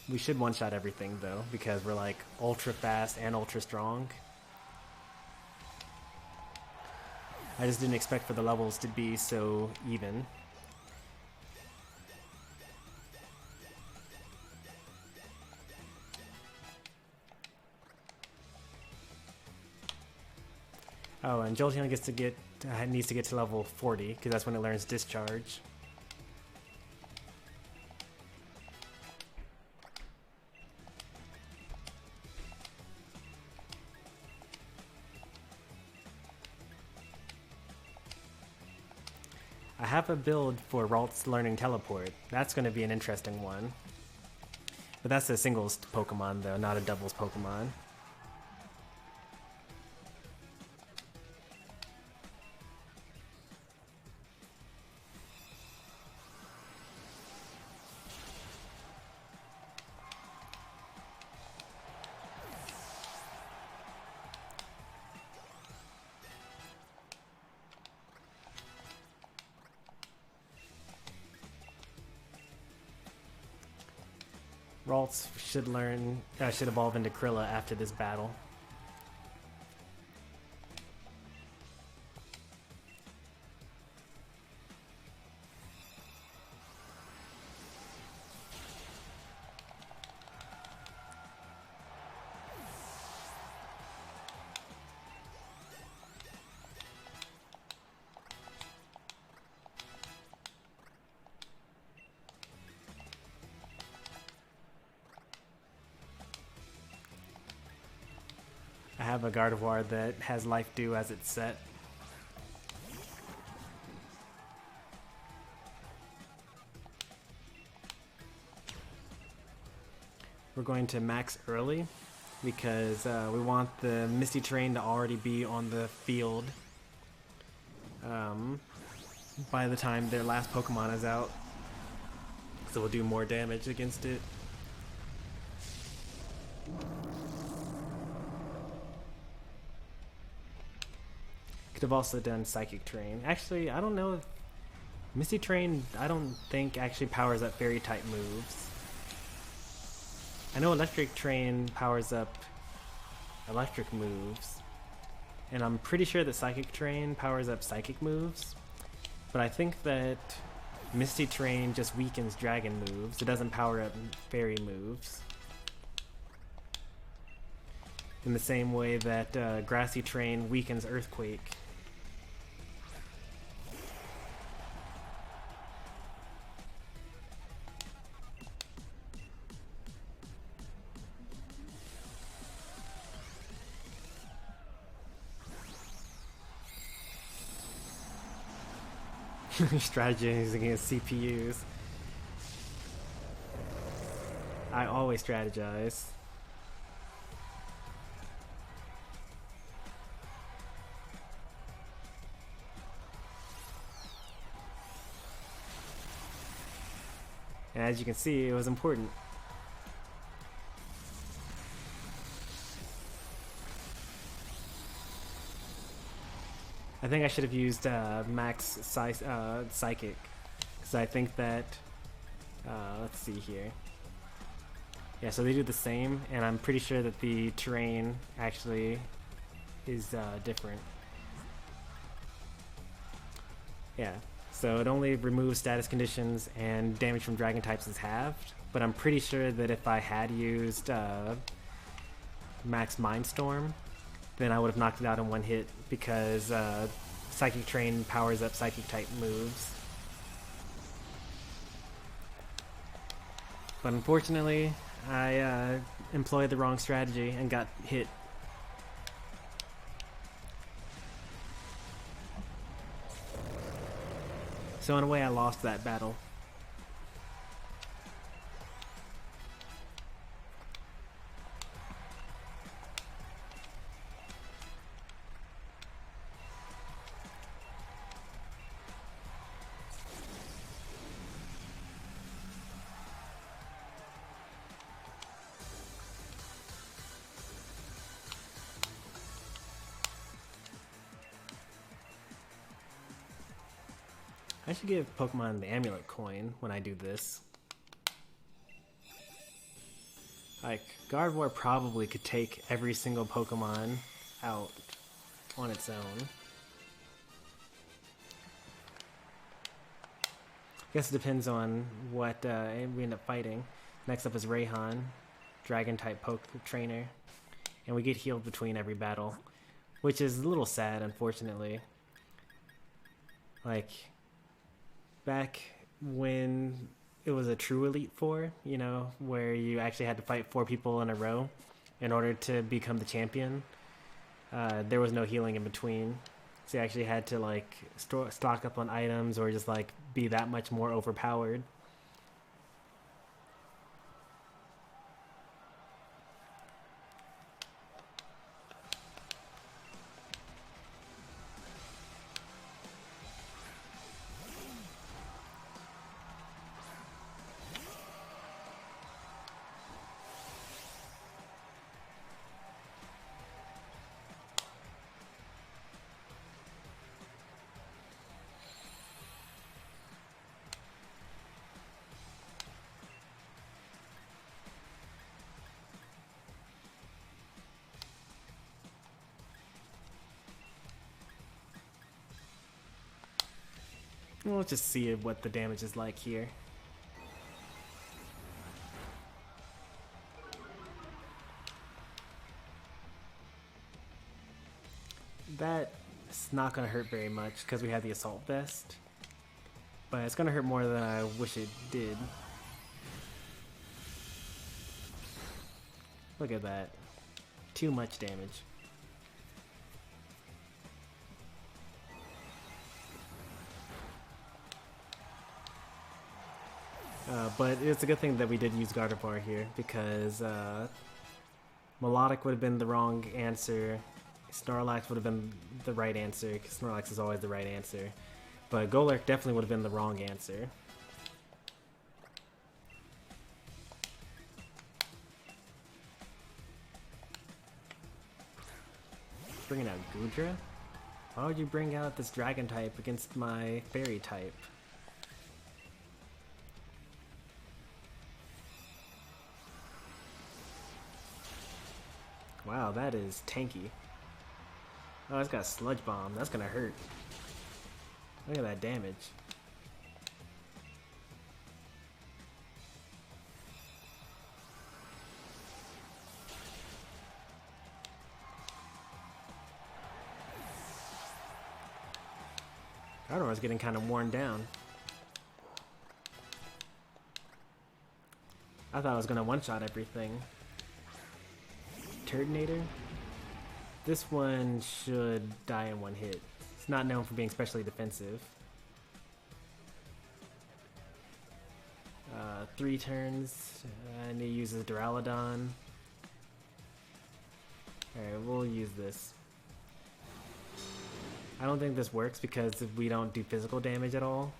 We should one-shot everything though, because we're like ultra fast and ultra strong. I just didn't expect for the levels to be so even. Oh, and Jolteon needs to get to level 40, because that's when it learns Discharge. I have a build for Ralts learning Teleport. That's going to be an interesting one. But that's a singles Pokemon though, not a doubles Pokemon. Ralts should evolve into Krilla after this battle. I have a Gardevoir that has Life Dew as its set. We're going to max early because we want the Misty Terrain to already be on the field by the time their last Pokemon is out, so we'll do more damage against it. Could have also done Psychic Terrain. Actually, I don't know if Misty Terrain, I don't think actually powers up Fairy type moves. I know Electric Terrain powers up electric moves, and I'm pretty sure that Psychic Terrain powers up psychic moves, but I think that Misty Terrain just weakens dragon moves. It doesn't power up fairy moves. In the same way that Grassy Terrain weakens Earthquake. Strategizing against CPUs. I always strategize. And as you can see, it was important. I think I should have used Max Psychic, because I think that, let's see here. Yeah, so they do the same, and I'm pretty sure that the terrain actually is different. Yeah, so it only removes status conditions and damage from dragon types is halved, but I'm pretty sure that if I had used Max Mindstorm, then I would have knocked it out in one hit, because Psychic Terrain powers up Psychic type moves. But unfortunately, I employed the wrong strategy and got hit. So in a way, I lost that battle. I should give Pokemon the Amulet Coin when I do this. Like, Gardevoir probably could take every single Pokemon out on its own. I guess it depends on what we end up fighting. Next up is Rayhan, Dragon-type trainer. And we get healed between every battle, which is a little sad, unfortunately. Like, back when it was a true Elite Four, you know, where you actually had to fight 4 people in a row in order to become the champion, there was no healing in between. So you actually had to, like, stock up on items or just, like, be that much more overpowered. We'll just see what the damage is like here. That's not going to hurt very much because we have the Assault Vest. But it's going to hurt more than I wish it did. Look at that. Too much damage. But it's a good thing that we did use Gardevoir here, because Melodic would have been the wrong answer, Snorlax would have been the right answer, because Snorlax is always the right answer, but Golurk definitely would have been the wrong answer. Bringing out Goodra? Why would you bring out this Dragon type against my Fairy type? Wow, that is tanky. Oh, it's got Sludge Bomb. That's gonna hurt. Look at that damage. Gardevoir's getting kind of worn down. I thought I was gonna one-shot everything. Turtonator? This one should die in one hit. It's not known for being especially defensive. 3 turns, and he uses Duraludon. Alright, we'll use this. I don't think this works because we don't do physical damage at all.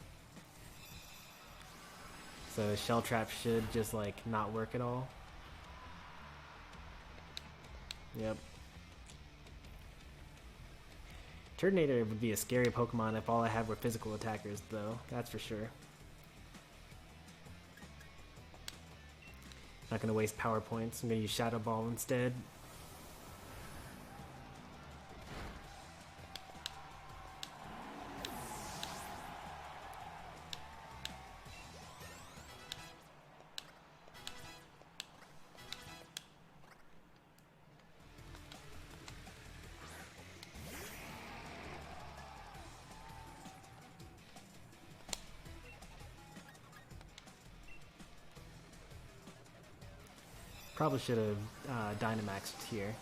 So Shell Trap should just like not work at all. Yep. Turtonator would be a scary Pokemon if all I had were physical attackers, though. That's for sure. Not gonna waste power points. I'm gonna use Shadow Ball instead. Probably should have Dynamaxed here.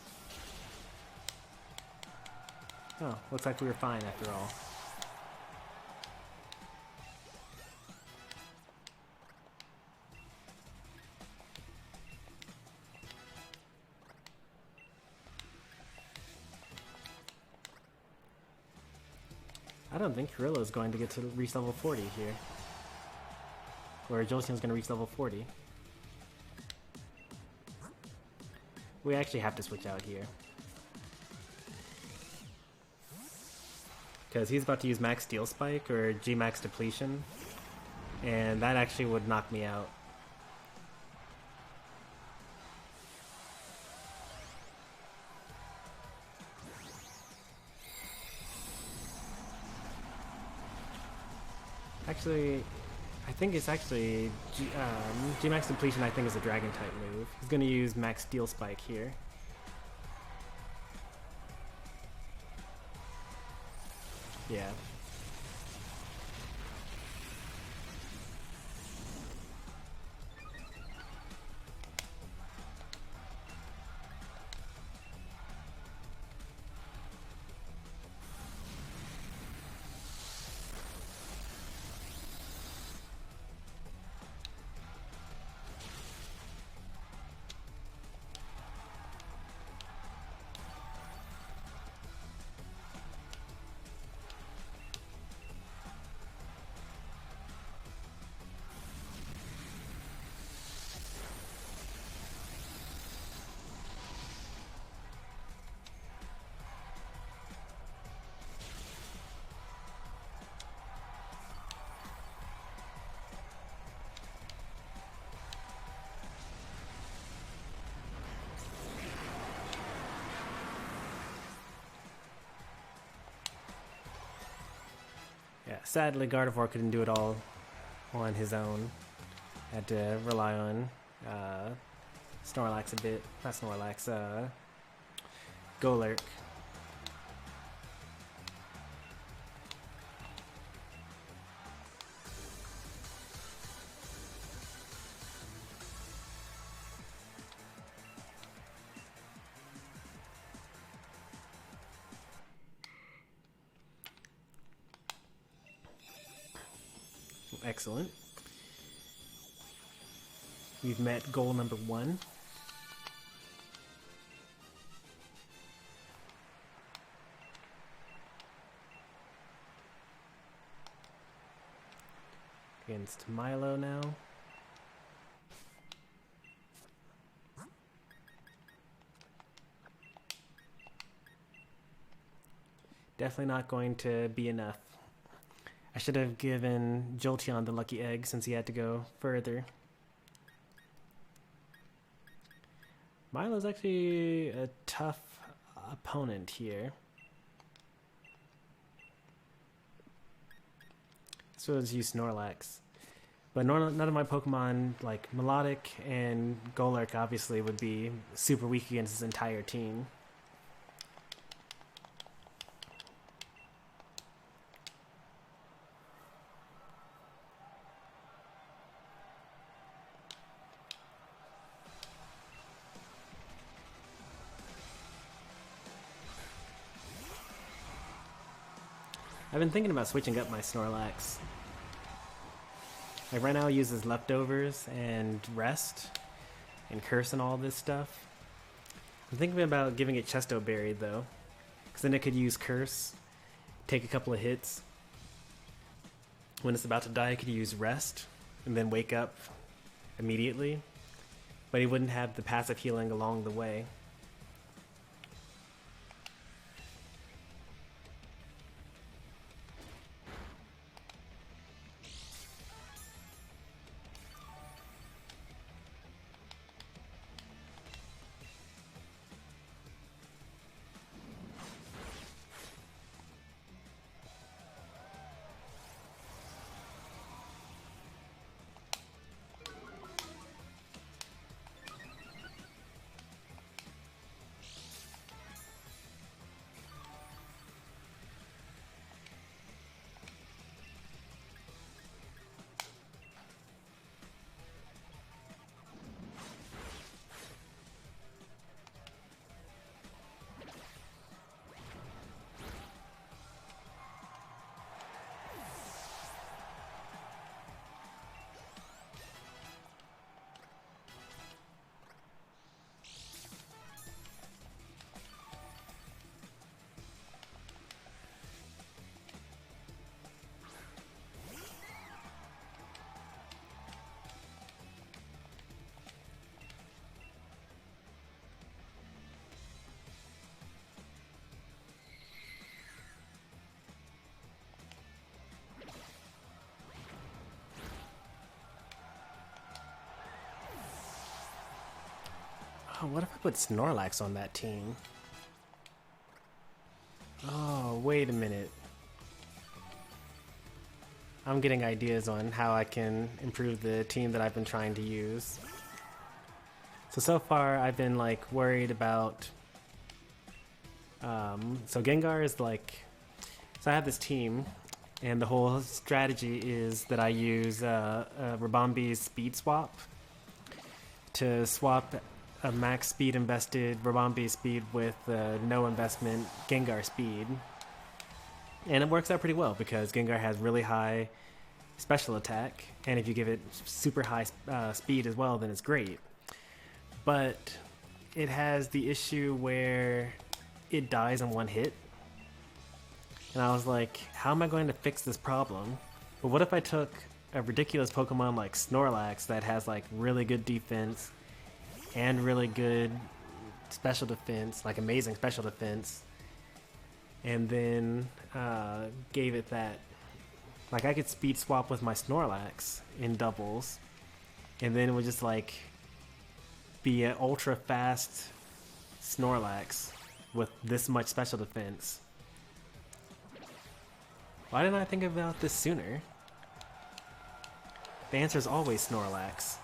Oh, looks like we were fine after all. I don't think Kirill is going to get to reach level 40 here. Or Jolteon's going to reach level 40. We actually have to switch out here. Because he's about to use Max Steel Spike or G-Max Depletion. And that actually would knock me out. Actually, I think it's actually G-Max Depletion. I think is a Dragon type move. He's going to use Max Steel Spike here. Yeah. Sadly, Gardevoir couldn't do it all on his own. Had to rely on Snorlax a bit. Not Snorlax, Golurk. Excellent. We've met goal number 1. Against Milo now. Definitely not going to be enough. I should have given Jolteon the lucky egg since he had to go further. Milo's actually a tough opponent here. So let's use Snorlax. But none of my Pokemon, like Melodic and Golurk, obviously would be super weak against his entire team. I've been thinking about switching up my Snorlax. Like right now it uses Leftovers and Rest and Curse and all this stuff. I'm thinking about giving it Chesto Berry though, because then it could use Curse, take a couple of hits. When it's about to die, it could use Rest and then wake up immediately, but he wouldn't have the passive healing along the way. Oh, what if I put Snorlax on that team? Oh, wait a minute. I'm getting ideas on how I can improve the team that I've been trying to use. So far I've been like worried about... so Gengar is like... So I have this team, and the whole strategy is that I use Rabambi's Speed Swap to swap a max speed invested Rabambi speed with no investment Gengar speed. And it works out pretty well because Gengar has really high special attack, and if you give it super high speed as well, then it's great. But it has the issue where it dies in one hit. And I was like, how am I going to fix this problem? But what if I took a ridiculous Pokemon like Snorlax that has like really good defense and really good special defense, like amazing special defense, and then gave it that. Like I could speed swap with my Snorlax in doubles, and then it would just like be an ultra fast Snorlax with this much special defense. Why didn't I think about this sooner? The answer is always Snorlax.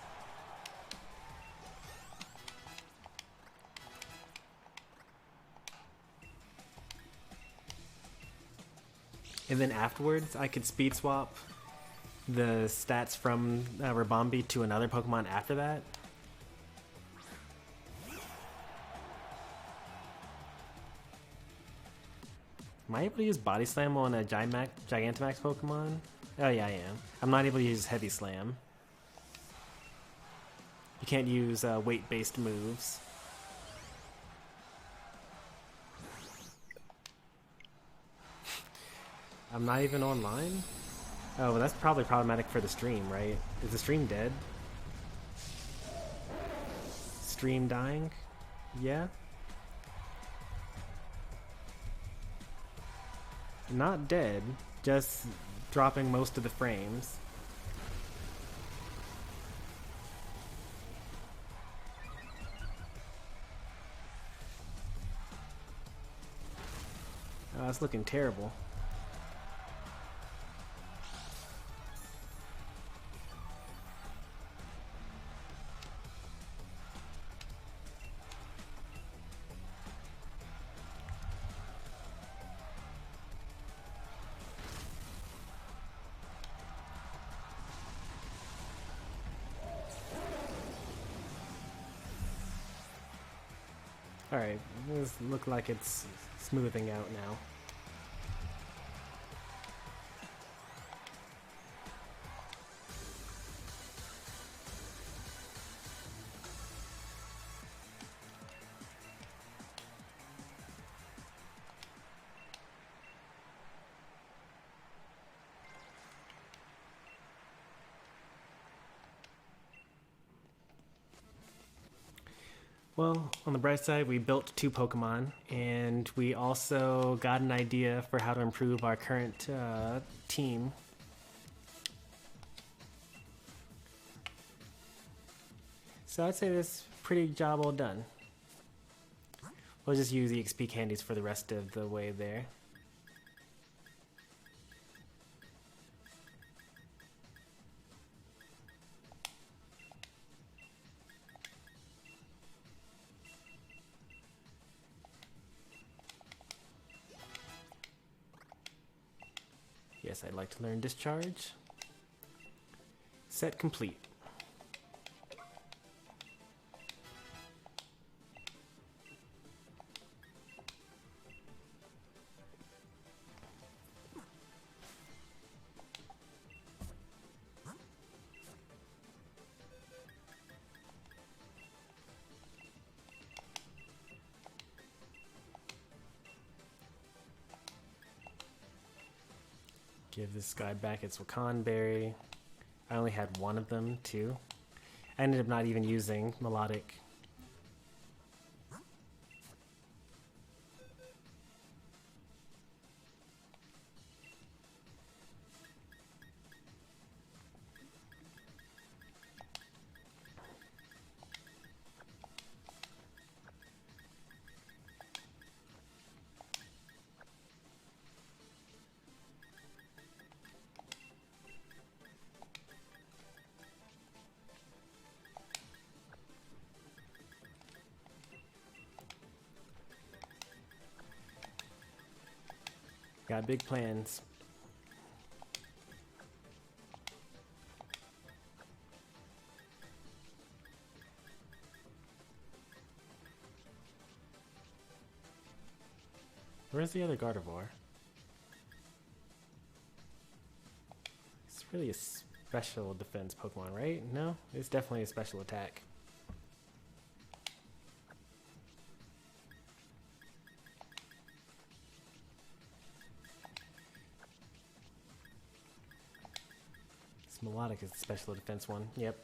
And then afterwards, I could speed swap the stats from Ribombee to another Pokemon after that. Am I able to use Body Slam on a Gigantamax Pokemon? Oh yeah, I am. I'm not able to use Heavy Slam. You can't use weight-based moves. I'm not even online? Oh, well, that's probably problematic for the stream, right? Is the stream dead? Stream dying? Yeah? Not dead, just dropping most of the frames. Oh, it's looking terrible. Alright, this looks like it's smoothing out now. Well, on the bright side, we built 2 Pokemon, and we also got an idea for how to improve our current team. So I'd say this pretty job well done. We'll just use the XP candies for the rest of the way there. Yes, I'd like to learn Discharge. Set complete. Give this guy back its Wakan Berry. I only had one of them, too. I ended up not even using Melodic. Got big plans. Where's the other Gardevoir? It's really a special defense Pokemon, right? No? It's definitely a special attack. Melodic is the special defense one. Yep.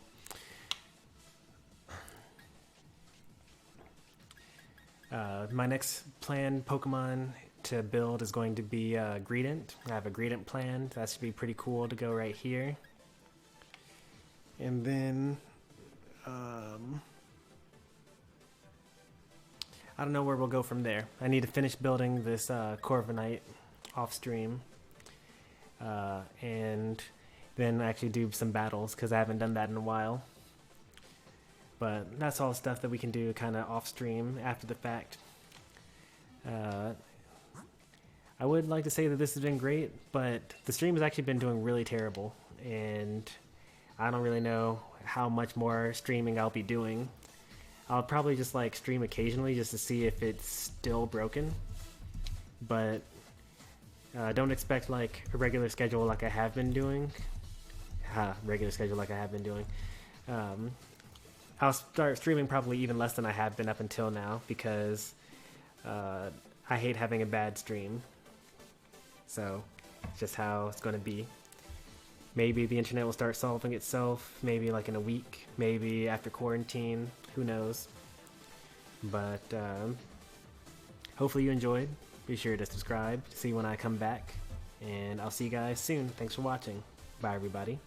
My next planned Pokemon to build is going to be Greedent. I have a Greedent planned. That should be pretty cool to go right here. And then I don't know where we'll go from there. I need to finish building this Corviknight off stream. and then actually do some battles, because I haven't done that in a while. But that's all stuff that we can do kind of off stream after the fact. I would like to say that this has been great, but the stream has actually been doing really terrible, and I don't really know how much more streaming I'll be doing. I'll probably just like stream occasionally just to see if it's still broken, but don't expect like a regular schedule like I have been doing. I'll start streaming probably even less than I have been up until now, because I hate having a bad stream. So it's just how it's going to be. Maybe the internet will start solving itself, maybe like in a week, maybe after quarantine, who knows. But hopefully you enjoyed. Be sure to subscribe to see when I come back, and I'll see you guys soon. Thanks for watching. Bye everybody.